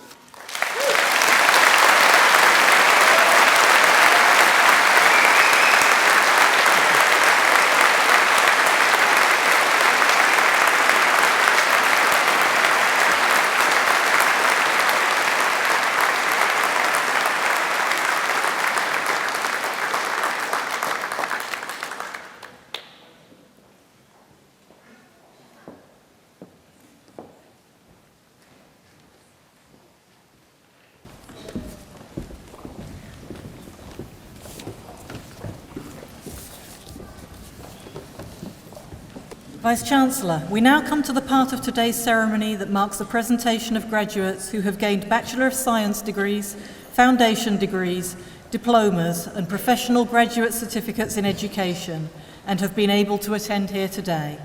Vice-Chancellor, we now come to the part of today's ceremony that marks the presentation of graduates who have gained Bachelor of Science degrees, foundation degrees, diplomas and professional graduate certificates in education and have been able to attend here today.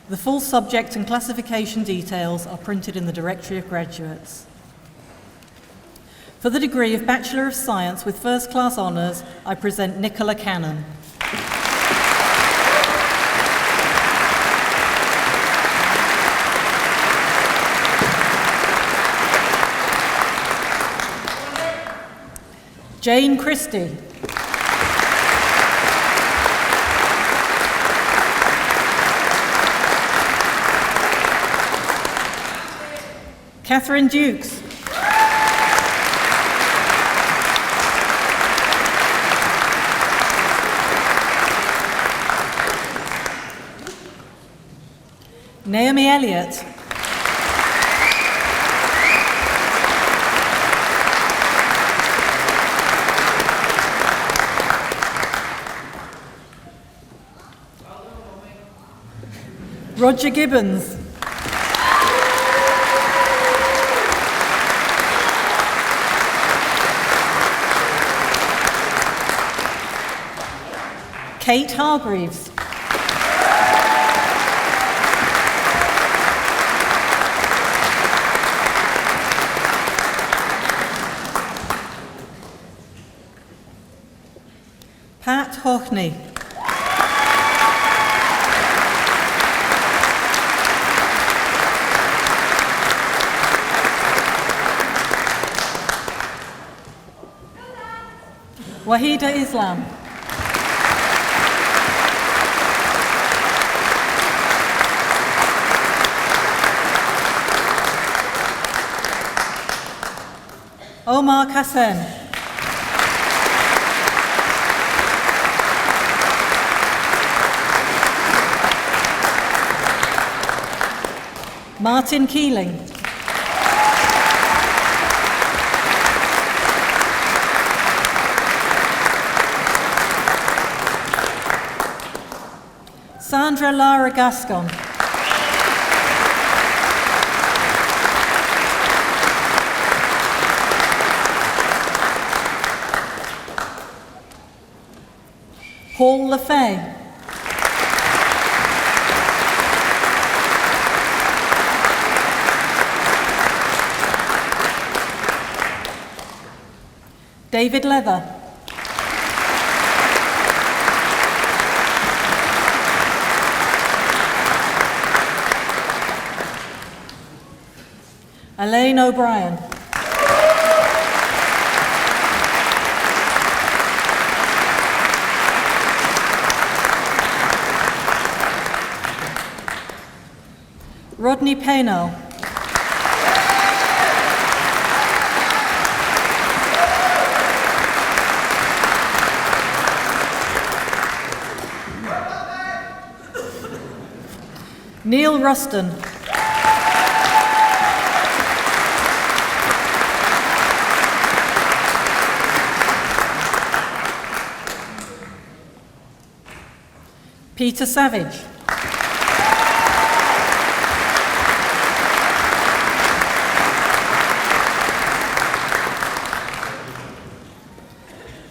The full subject and classification details are printed in the Directory of Graduates. For the degree of Bachelor of Science with first-class honours, I present Nicola Cannon. Jane Christie. Catherine Dukes. Naomi Elliott. Roger Gibbons. Kate Hargreaves. Pat Hockney. Wahida Islam. Omar Kassem. Martin Keeling. Sandra Lara Gascon. Paul Lefay. David Leather. Elaine O'Brien. Rodney Payno. Neil Ruston. Peter Savage.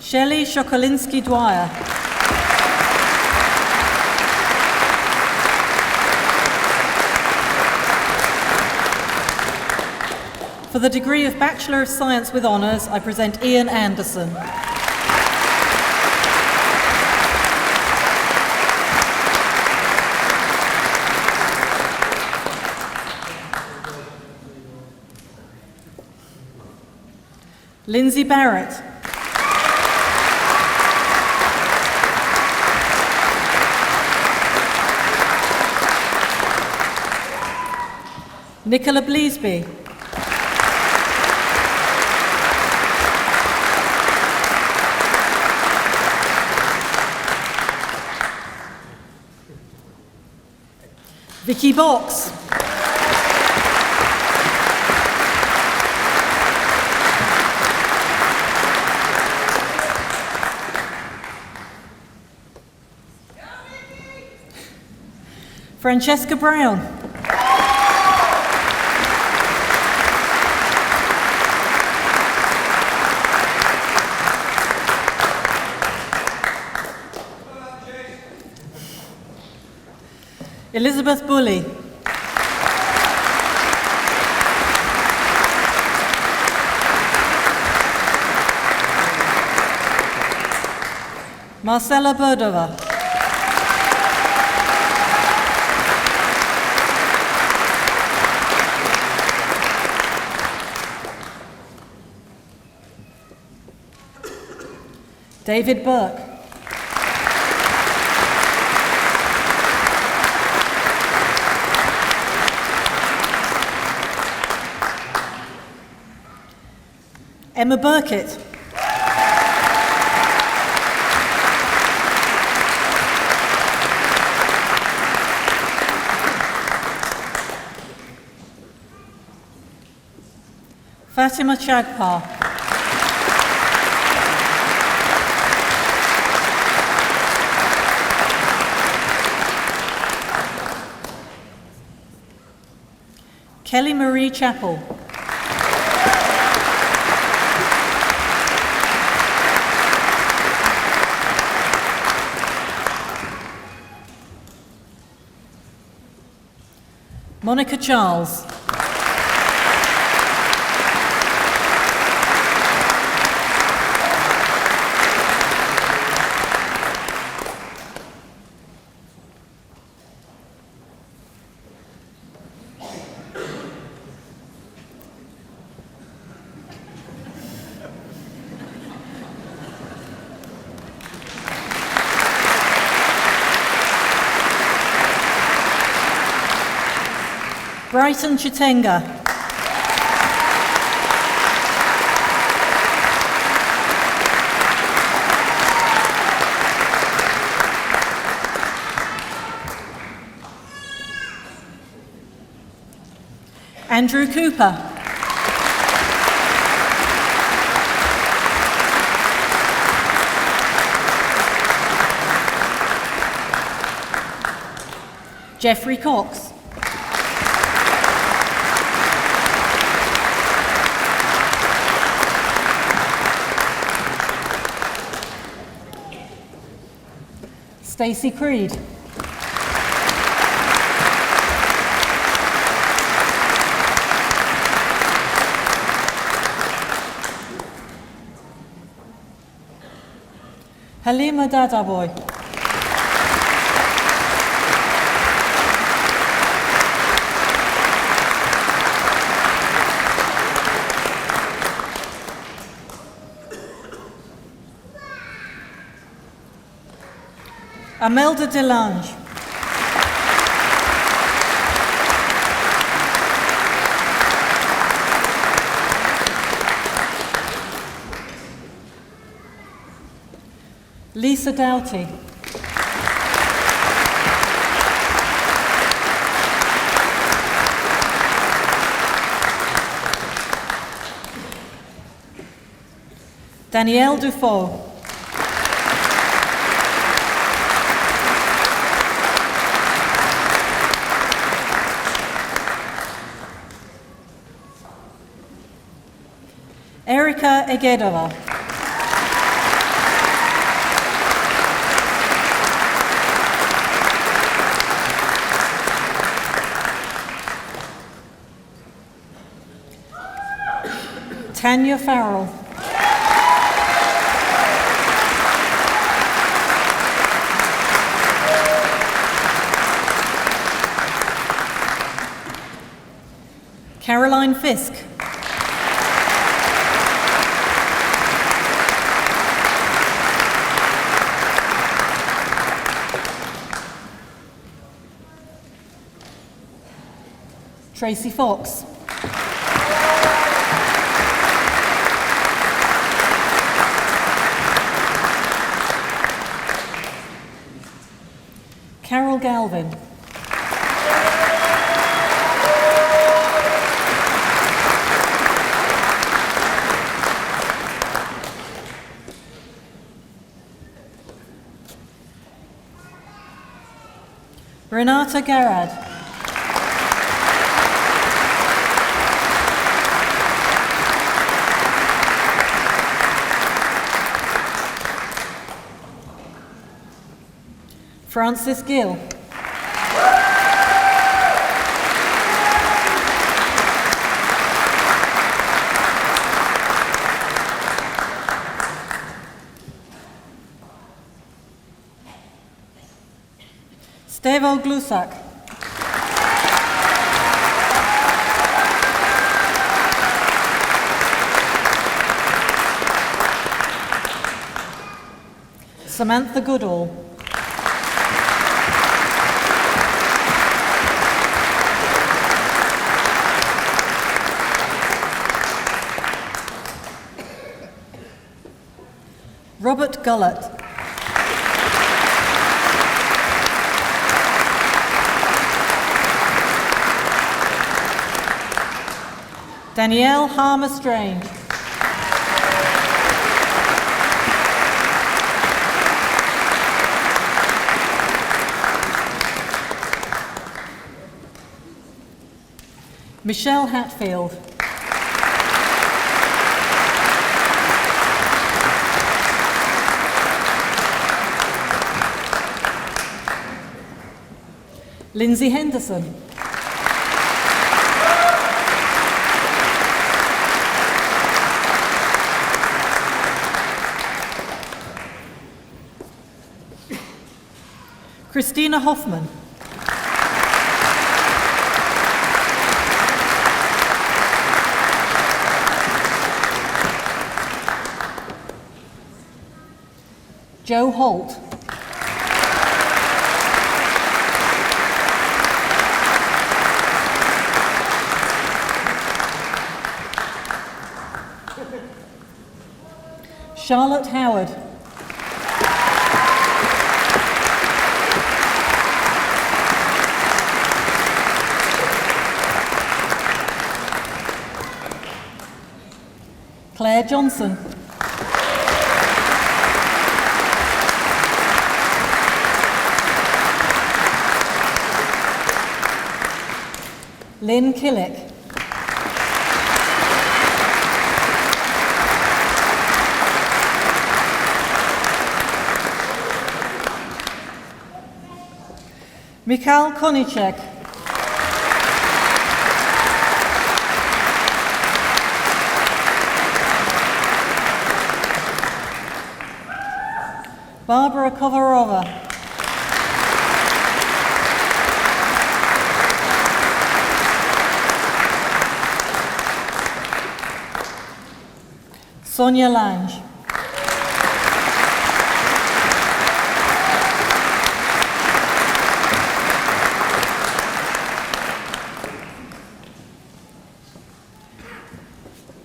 Shelley Shokolinski-Dwyer. For the degree of Bachelor of Science with Honours, I present Ian Anderson. Lindsay Barrett. Nicola Bleasby. Vicky Box. Francesca Brown. Elizabeth Bully. Marcela Burdova. David Burke. Emma Burkett. Fatima Chagpar. Kelly Marie Chappell. Monica Charles. Brighton Chitenga. Andrew Cooper. Jeffrey Cox. Stacey Creed. Halima Dadaboy. Amelda Delange. Lisa Doughty. Danielle Dufault. Erika Egedova. Tanya Farrell. Caroline Fisk. Tracy Fox. Carol Galvin. Renata Garad. Francis Gill. Stevo Glusak. Samantha Goodall. Robert Gullett. Danielle Harmer-Strange. Michelle Hatfield. Lindsay Henderson. Christina Hoffman. Joe Holt. Charlotte Howard. Claire Johnson. Lynn Killick. Mikhail Konicek. Barbara Kovarova. Sonia Lange.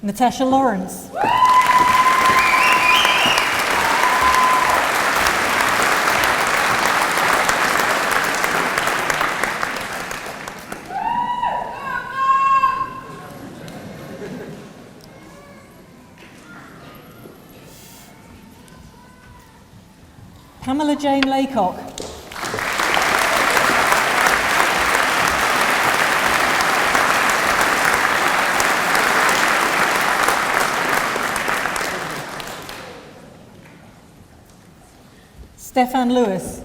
Natasha Lawrence. Pamela Jane Laycock. Stefan Lewis.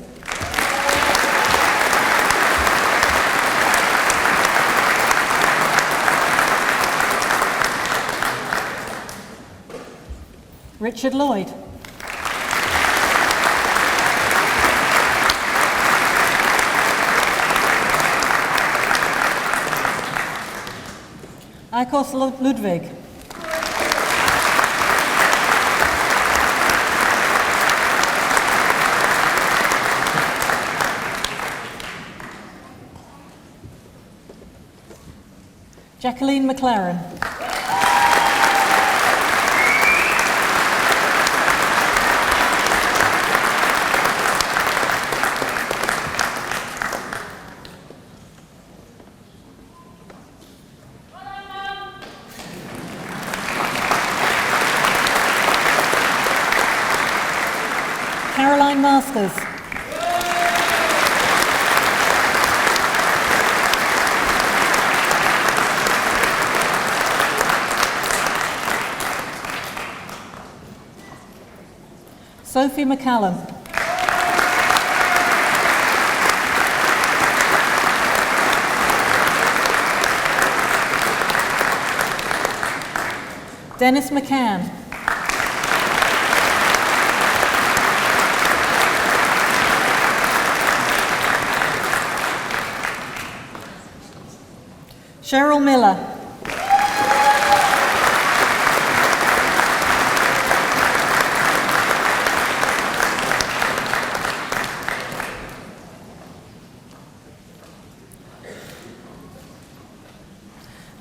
Richard Lloyd. Eikos Ludwig. Jacqueline McLaren. Caroline Masters. Sophie McCallum. Dennis McCann. Cheryl Miller.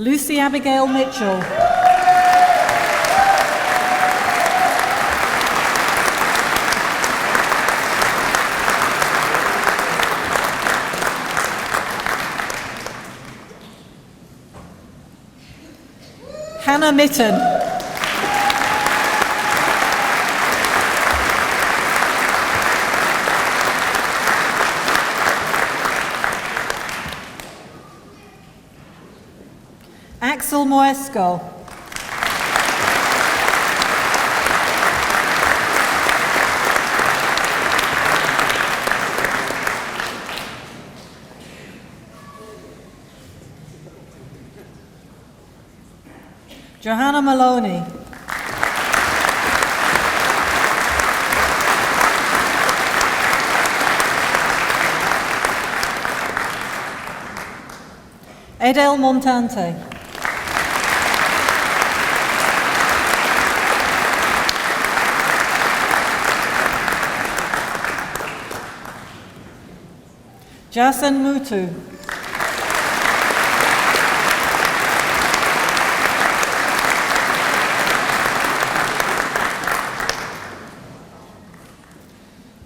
Lucy Abigail Mitchell. Hannah Mitten. Axel Moesco. Johanna Maloney. Edel Montante. Jason Mutu.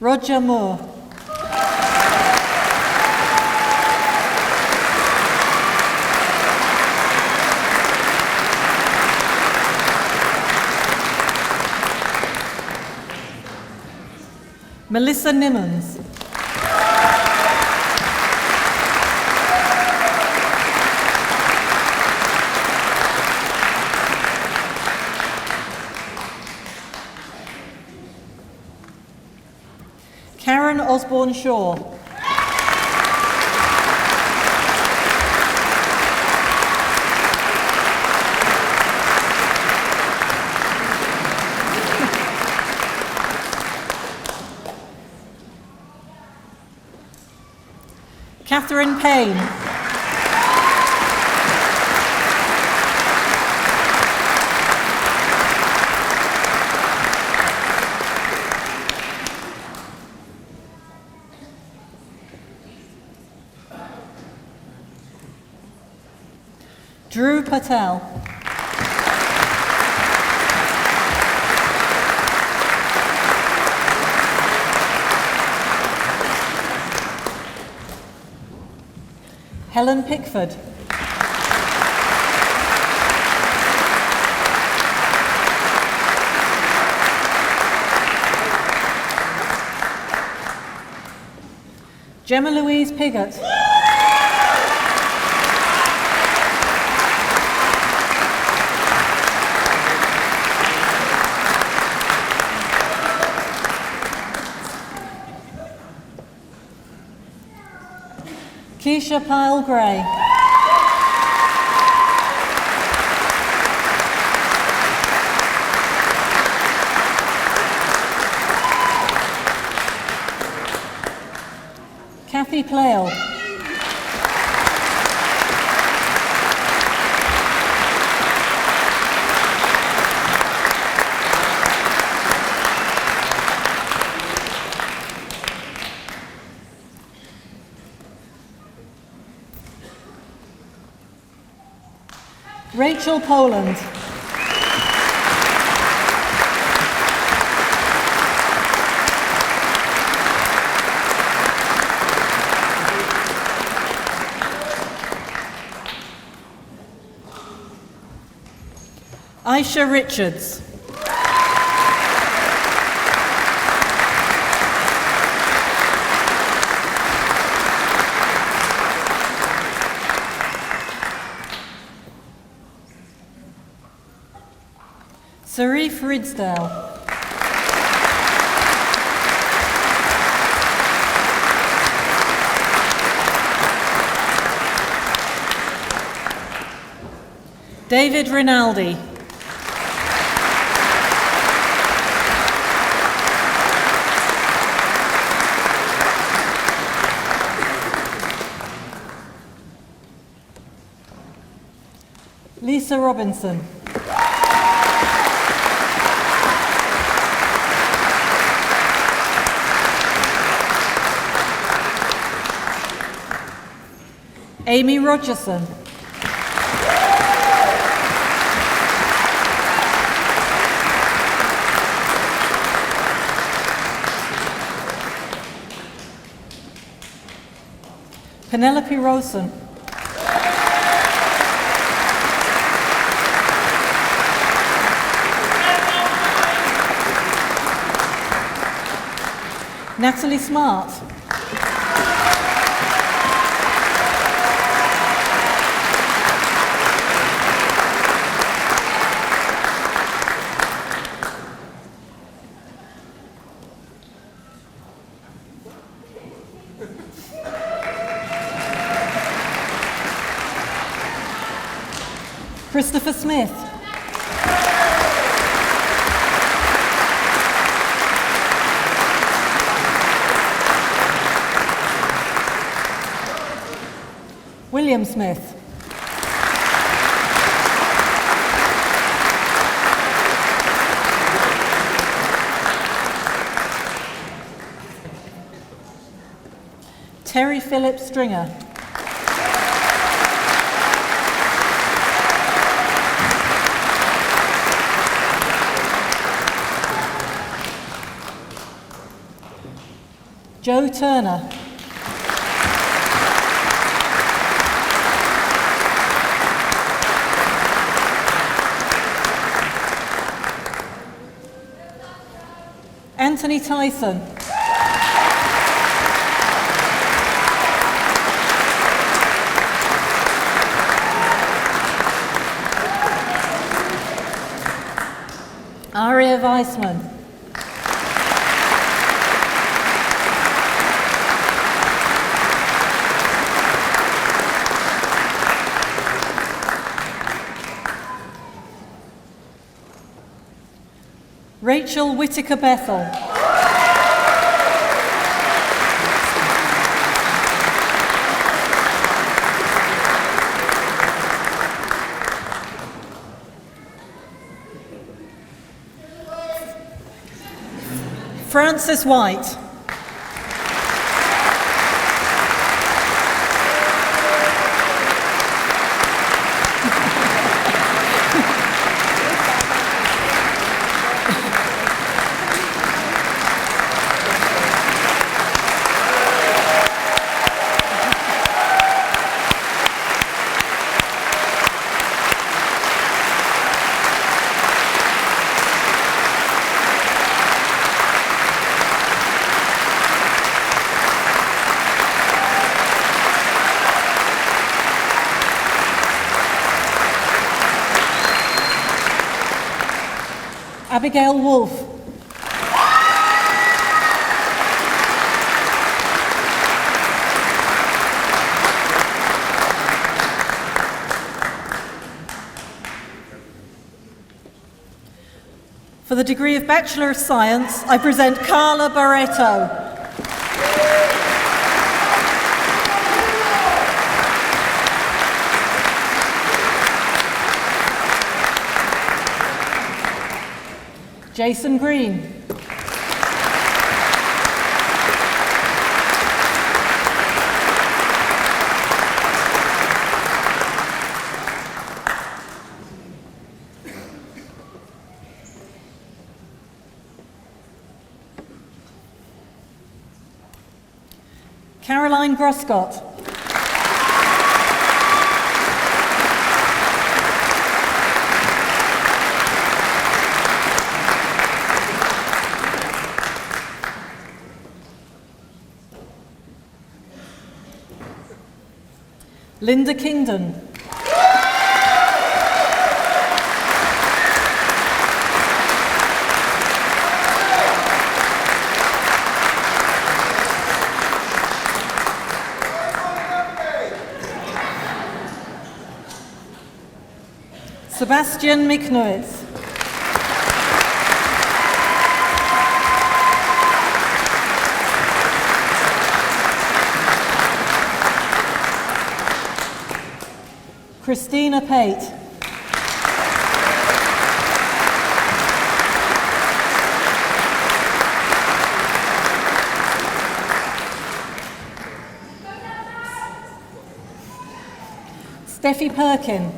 Roger Moore. Melissa Nimmons. Karen Osborne Shaw. Catherine Payne. Drew Patel. Helen Pickford. Gemma Louise Piggott. Keisha Pyle Gray. Kathy Plale. Rachel Poland. Aisha Richards. Sarif Ridsdale. David Rinaldi. Lisa Robinson. Amy Rogerson. Penelope Rosen. Natalie Smart. Christopher Smith. William Smith. Terry Philip Stringer. Joe Turner. Anthony Tyson. Aria Weissman. Rachel Whittaker Bethel. Frances White. Abigail Wolfe. For the degree of Bachelor of Science, I present Carla Barreto. Jason Green. Caroline Groscott. Linda Kingdon. Sebastian Miknowitz. Christina Pate. Steffi Perkin.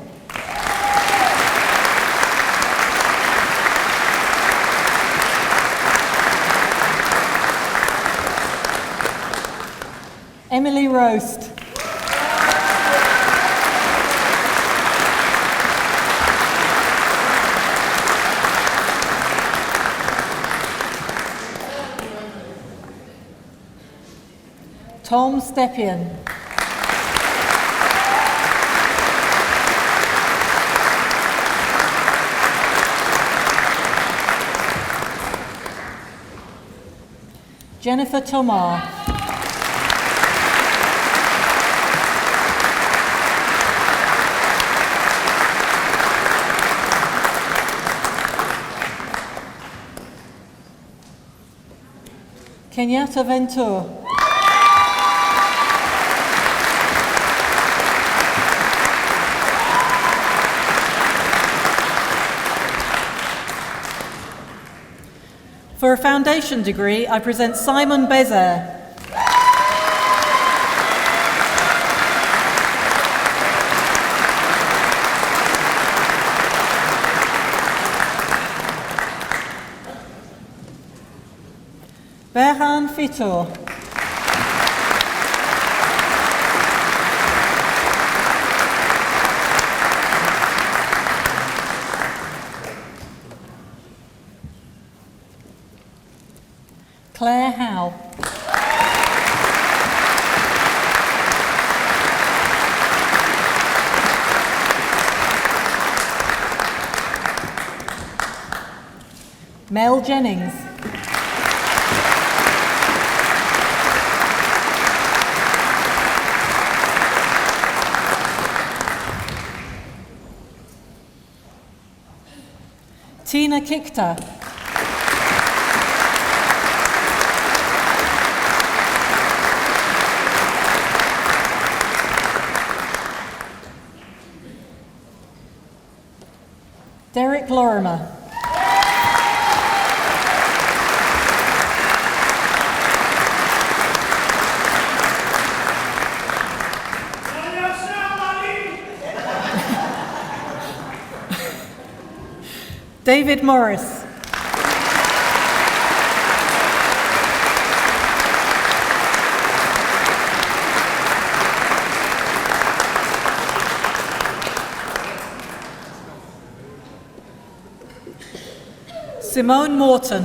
Emily Roast. Tom Stepien. Jennifer Tomar. Kenyatta Ventur. For a foundation degree, I present Simon Bezer. Berhan Fitor. Claire Howe. Mel Jennings. Tina Kikta. Derek Lorimer. David Morris. Simone Morton.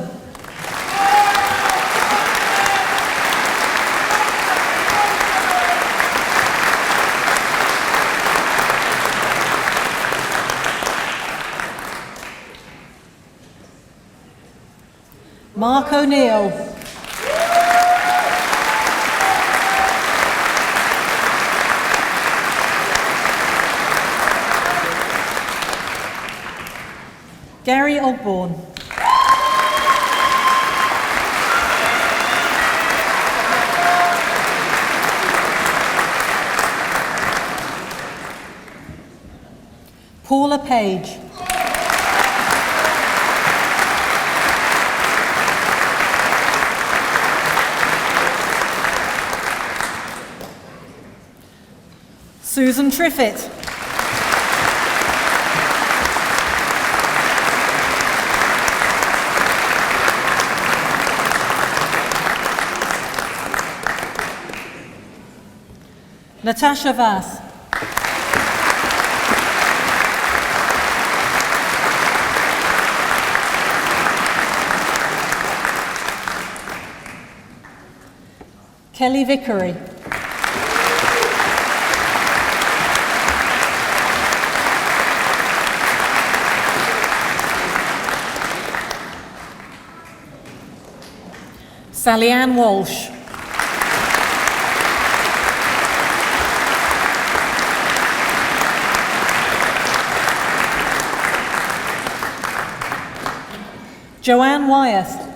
Mark O'Neill. Gary Ogborn. Paula Page. Susan Triffitt. Natasha Vass. Kelly Vickery. Sally Ann Walsh. Joanne Wyeth.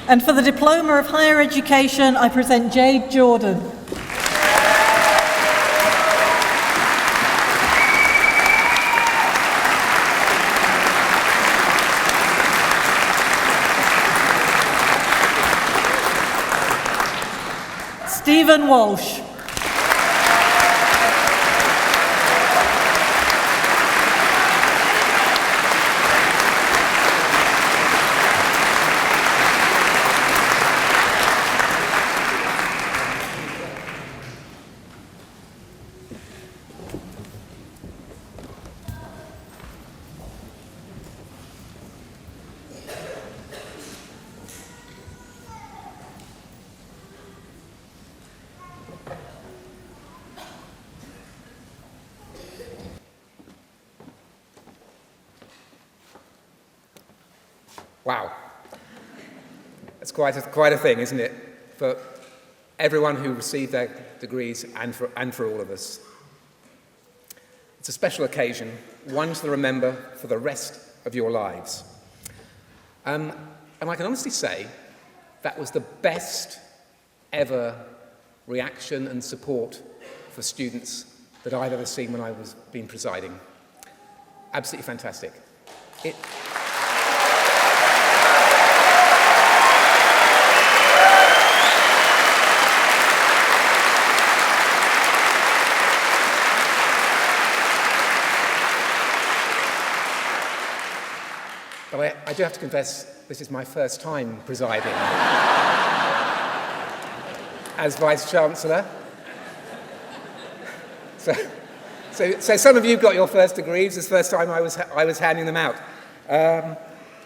And for the Diploma of Higher Education, I present Jade Jordan. Stephen Walsh. Wow. That's quite a thing, isn't it? For everyone who received their degrees and for all of us. It's a special occasion, one to remember for the rest of your lives. And I can honestly say that was the best ever reaction and support for students that I've ever seen when I was been presiding. Absolutely fantastic. But I do have to confess, this is my first time presiding as Vice-Chancellor. So some of you got your first degrees. It's the first time I was handing them out.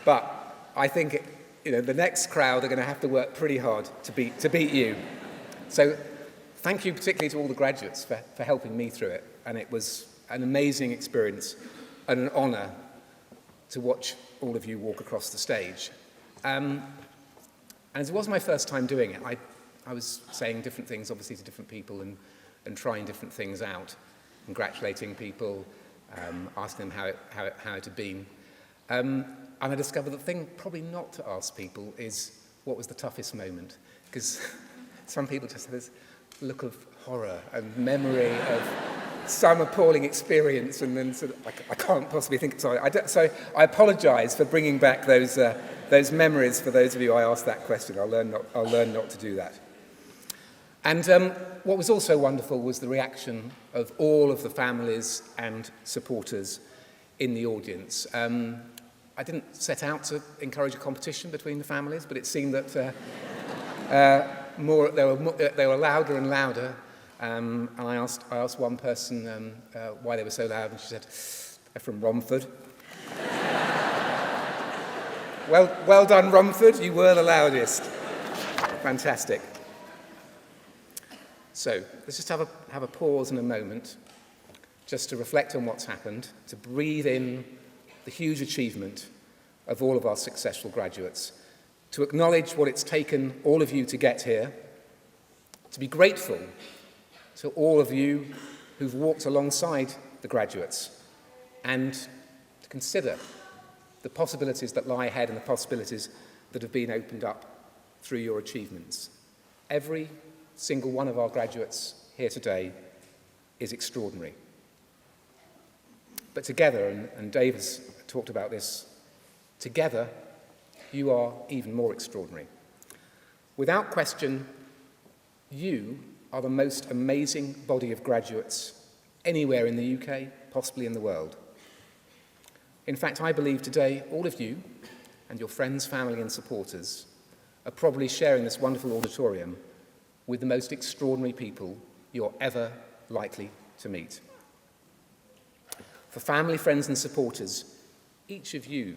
But I think the next crowd are going to have to work pretty hard to beat you. So thank you particularly to all the graduates for helping me through it. And it was an amazing experience and an honour to watch all of you walk across the stage. And as it was my first time doing it, I was saying different things, obviously, to different people and trying different things out, congratulating people, asking them how it had been. And I discovered the thing probably not to ask people is, what was the toughest moment? Because some people just have this look of horror and memory of some appalling experience, and then sort of, I can't possibly think. So I apologise for bringing back those memories. For those of you I asked that question, I'll learn not to do that. And what was also wonderful was the reaction of all of the families and supporters in the audience. I didn't set out to encourage a competition between the families, but it seemed that they were louder and louder. And I asked one person why they were so loud, and she said, "They're from Romford." Well done, Romford. You were the loudest. Fantastic. So let's just have a pause and a moment, just to reflect on what's happened, to breathe in the huge achievement of all of our successful graduates, to acknowledge what it's taken all of you to get here, to be grateful to all of you who've walked alongside the graduates, and to consider the possibilities that lie ahead and the possibilities that have been opened up through your achievements. Every single one of our graduates here today is extraordinary. But together, and Dave has talked about this, together you are even more extraordinary. Without question, you are the most amazing body of graduates anywhere in the UK, possibly in the world. In fact, I believe today all of you and your friends, family and supporters are probably sharing this wonderful auditorium with the most extraordinary people you're ever likely to meet. For family, friends and supporters, each of you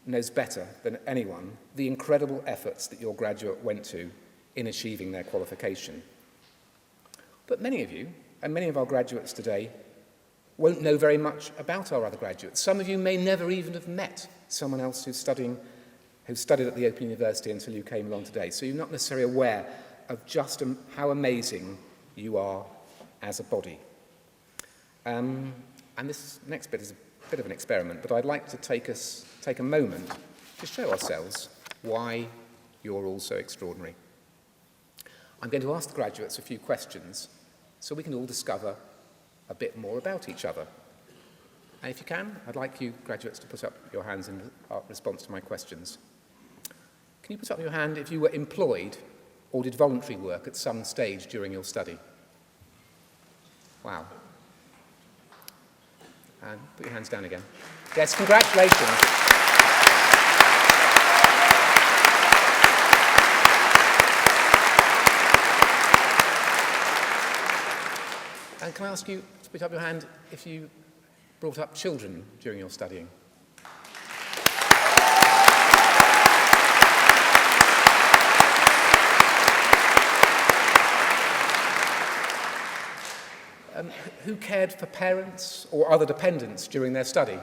knows better than anyone the incredible efforts that your graduate went to in achieving their qualification. But many of you, and many of our graduates today, won't know very much about our other graduates. Some of you may never even have met someone else who studied at the Open University until you came along today, so you're not necessarily aware of just how amazing you are as a body. And this next bit is a bit of an experiment, but I'd like to take a moment to show ourselves why you're all so extraordinary. I'm going to ask the graduates a few questions so we can all discover a bit more about each other. And if you can, I'd like you graduates to put up your hands in response to my questions. Can you put up your hand if you were employed or did voluntary work at some stage during your study? Wow. And put your hands down again. Yes, congratulations. And can I ask you to put up your hand if you brought up children during your studying? Who cared for parents or other dependents during their study?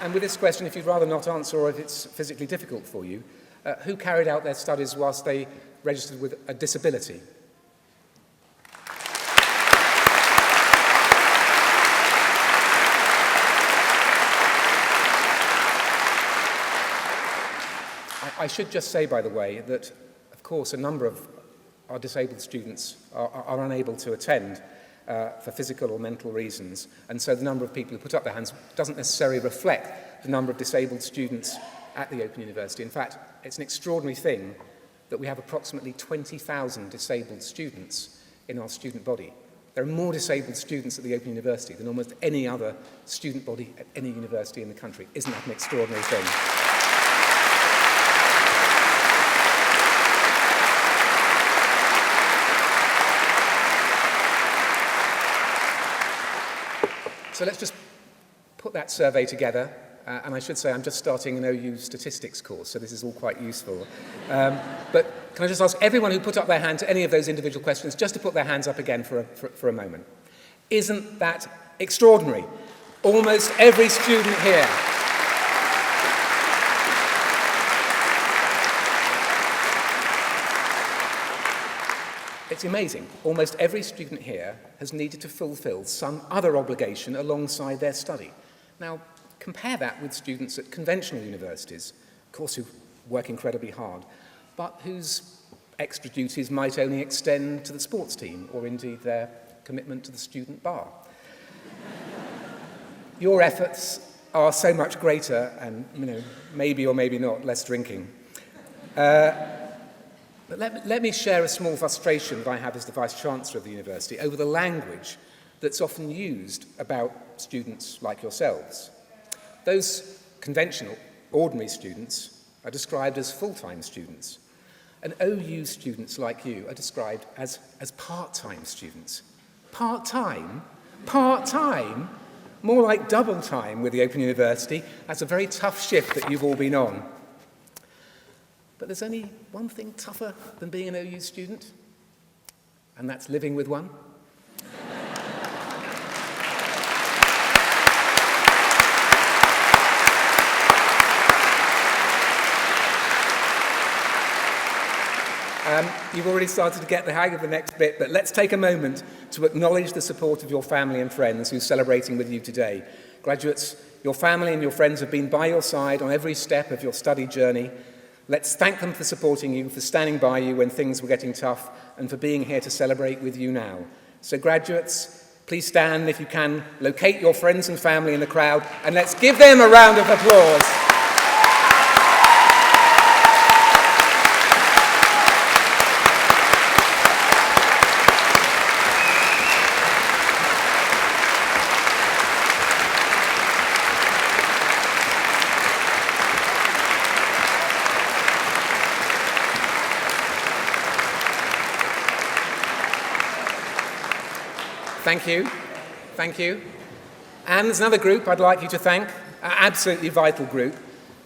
And with this question, if you'd rather not answer or if it's physically difficult for you, who carried out their studies whilst they registered with a disability? I should just say, by the way, that, of course, a number of our disabled students are unable to attend for physical or mental reasons, and so the number of people who put up their hands doesn't necessarily reflect the number of disabled students at the Open University. In fact, it's an extraordinary thing that we have approximately 20,000 disabled students in our student body. There are more disabled students at the Open University than almost any other student body at any university in the country. Isn't that an extraordinary thing? So let's just put that survey together, and I should say I'm just starting an OU statistics course, so this is all quite useful. But can I just ask everyone who put up their hand to any of those individual questions just to put their hands up again for a moment? Isn't that extraordinary? Almost every student here. It's amazing. Almost every student here has needed to fulfill some other obligation alongside their study. Now, compare that with students at conventional universities, of course, who work incredibly hard, but whose extra duties might only extend to the sports team or indeed their commitment to the student bar. Your efforts are so much greater and, maybe or maybe not, less drinking. But let me share a small frustration that I have as the Vice-Chancellor of the University over the language that's often used about students like yourselves. Those conventional, ordinary students are described as full-time students, and OU students like you are described as part-time students. Part-time? Part-time? More like double-time with the Open University. That's a very tough shift that you've all been on. But there's only one thing tougher than being an OU student, and that's living with one. You've already started to get the hang of the next bit, but let's take a moment to acknowledge the support of your family and friends who are celebrating with you today. Graduates, your family and your friends have been by your side on every step of your study journey. Let's thank them for supporting you, for standing by you when things were getting tough, and for being here to celebrate with you now. So graduates, please stand if you can, locate your friends and family in the crowd, and let's give them a round of applause. Thank you. Thank you. And there's another group I'd like you to thank, an absolutely vital group,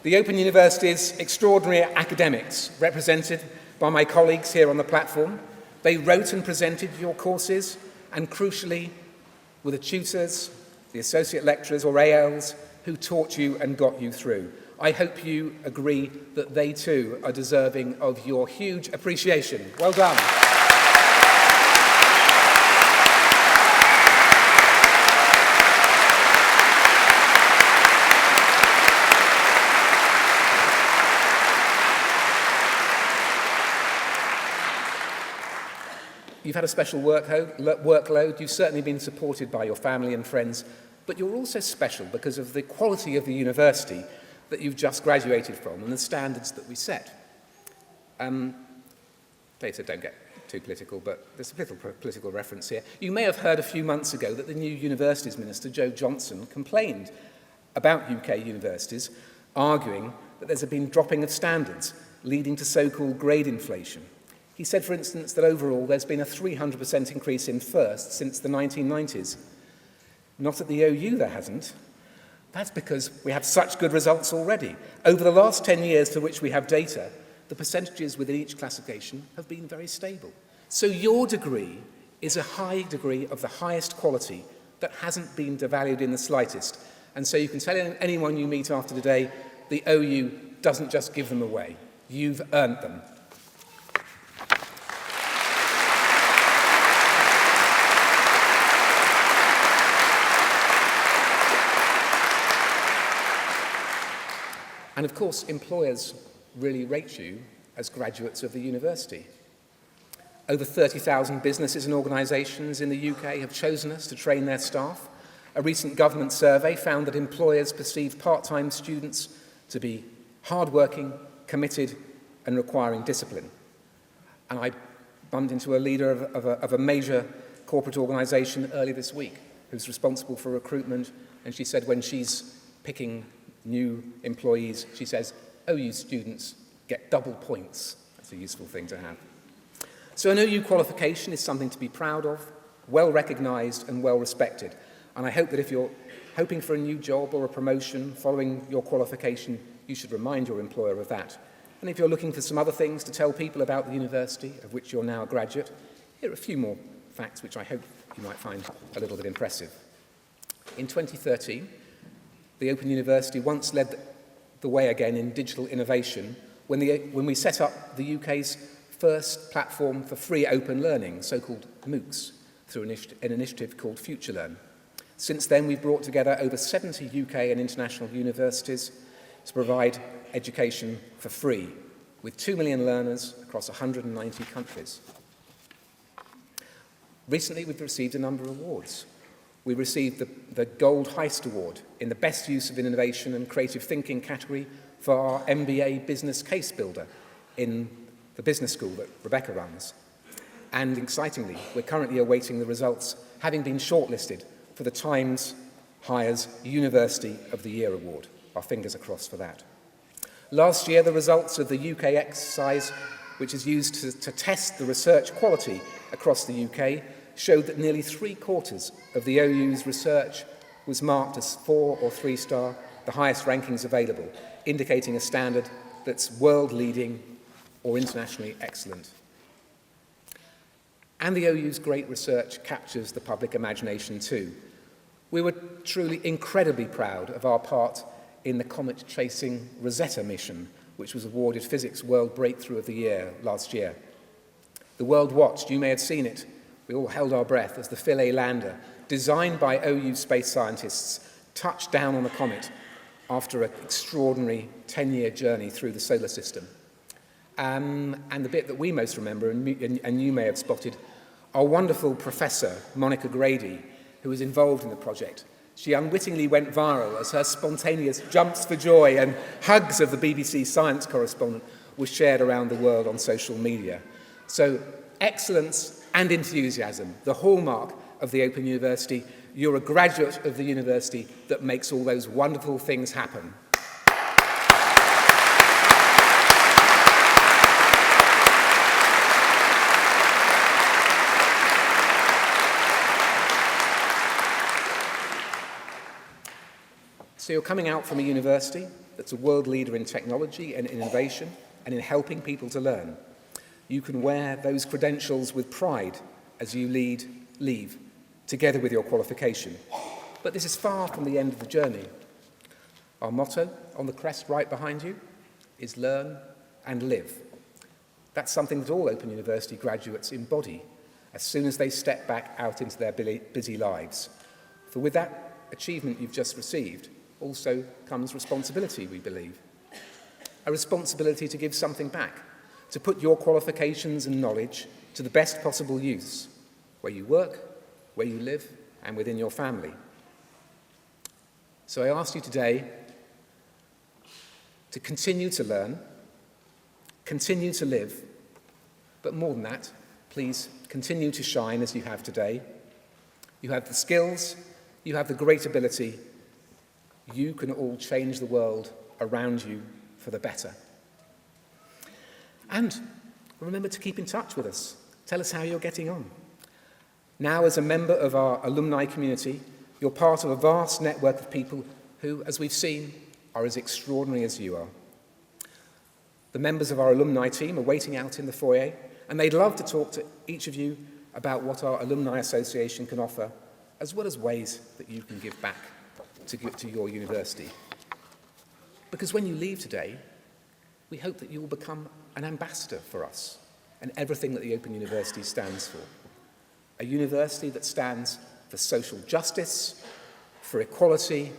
the Open University's extraordinary academics, represented by my colleagues here on the platform. They wrote and presented your courses, and crucially, were the tutors, the associate lecturers or ALs who taught you and got you through. I hope you agree that they too are deserving of your huge appreciation. Well done. You've had a special workload. You've certainly been supported by your family and friends, but you're also special because of the quality of the university that you've just graduated from and the standards that we set. Later, don't get too political, but there's a little political reference here. You may have heard a few months ago that the new Universities Minister, Joe Johnson, complained about UK universities, arguing that there's been dropping of standards, leading to so-called grade inflation. He said, for instance, that overall there's been a 300% increase in firsts since the 1990s. Not at the OU, there hasn't. That's because we have such good results already. Over the last 10 years for which we have data, the percentages within each classification have been very stable. So your degree is a high degree of the highest quality that hasn't been devalued in the slightest. And so you can tell anyone you meet after today, the OU doesn't just give them away. You've earned them. And of course, employers really rate you as graduates of the university. Over 30,000 businesses and organisations in the UK have chosen us to train their staff. A recent government survey found that employers perceive part-time students to be hard-working, committed, and requiring discipline. And I bumped into a leader of a major corporate organisation earlier this week who's responsible for recruitment, and she said when she's picking new employees, she says, OU students get double points. That's a useful thing to have. So an OU qualification is something to be proud of, well recognised and well respected. And I hope that if you're hoping for a new job or a promotion following your qualification, you should remind your employer of that. And if you're looking for some other things to tell people about the university, of which you're now a graduate, here are a few more facts which I hope you might find a little bit impressive. In 2013, the Open University once led the way again in digital innovation when we set up the UK's first platform for free open learning, so-called MOOCs, through an initiative called FutureLearn. Since then, we've brought together over 70 UK and international universities to provide education for free, with 2 million learners across 190 countries. Recently, we've received a number of awards. We received the Gold Heist Award in the Best Use of Innovation and Creative Thinking category for our MBA Business Case Builder in the business school that Rebecca runs. And excitingly, we're currently awaiting the results, having been shortlisted for the Times Hires University of the Year Award. Our fingers are crossed for that. Last year, the results of the UK exercise, which is used to test the research quality across the UK, showed that nearly 3/4 of the OU's research was marked as 4 or 3-star, the highest rankings available, indicating a standard that's world-leading or internationally excellent. And the OU's great research captures the public imagination too. We were truly incredibly proud of our part in the comet-chasing Rosetta mission, which was awarded Physics World Breakthrough of the Year last year. The world watched, you may have seen it. We all held our breath as the Philae lander, designed by OU space scientists, touched down on the comet after an extraordinary 10-year journey through the solar system. And the bit that we most remember, and you may have spotted, our wonderful professor, Monica Grady, who was involved in the project. She unwittingly went viral as her spontaneous jumps for joy and hugs of the BBC science correspondent were shared around the world on social media. So, excellence and enthusiasm, the hallmark of the Open University. You're a graduate of the university that makes all those wonderful things happen. So you're coming out from a university that's a world leader in technology and innovation and in helping people to learn. You can wear those credentials with pride as you leave, together with your qualification. But this is far from the end of the journey. Our motto, on the crest right behind you, is learn and live. That's something that all Open University graduates embody as soon as they step back out into their busy lives. For with that achievement you've just received, also comes responsibility, we believe. A responsibility to give something back, to put your qualifications and knowledge to the best possible use, where you work, where you live, and within your family. So I ask you today to continue to learn, continue to live, but more than that, please continue to shine as you have today. You have the skills, you have the great ability. You can all change the world around you for the better. And remember to keep in touch with us. Tell us how you're getting on. Now, as a member of our alumni community, you're part of a vast network of people who, as we've seen, are as extraordinary as you are. The members of our alumni team are waiting out in the foyer, and they'd love to talk to each of you about what our Alumni Association can offer, as well as ways that you can give back to your university. Because when you leave today, we hope that you will become an ambassador for us and everything that the Open University stands for. A university that stands for social justice, for equality,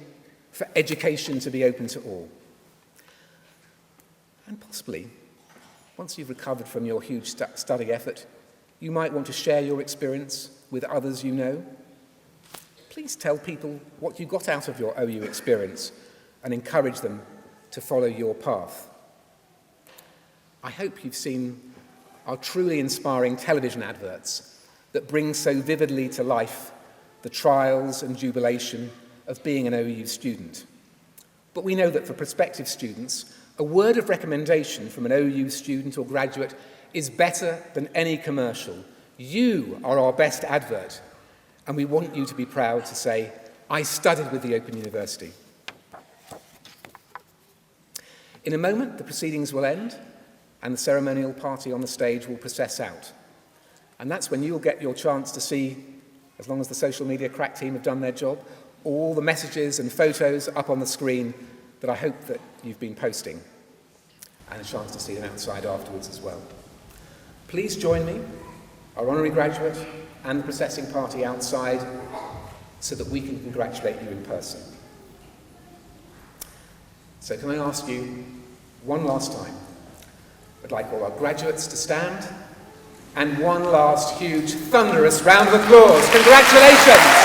for education to be open to all. And possibly, once you've recovered from your huge study effort, you might want to share your experience with others you know. Please tell people what you got out of your OU experience and encourage them to follow your path. I hope you've seen our truly inspiring television adverts that bring so vividly to life the trials and jubilation of being an OU student. But we know that for prospective students, a word of recommendation from an OU student or graduate is better than any commercial. You are our best advert. And we want you to be proud to say, I studied with the Open University. In a moment, the proceedings will end, and the ceremonial party on the stage will process out. And that's when you'll get your chance to see, as long as the social media crack team have done their job, all the messages and photos up on the screen that I hope that you've been posting, and a chance to see them outside afterwards as well. Please join me, our honorary graduate, and the processing party outside, so that we can congratulate you in person. So can I ask you, one last time, I'd like all our graduates to stand, and one last huge, thunderous round of applause. Congratulations!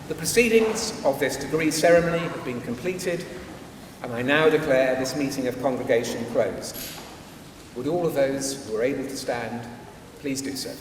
The proceedings of this degree ceremony have been completed, and I now declare this meeting of congregation closed. Would all of those who are able to stand please do so.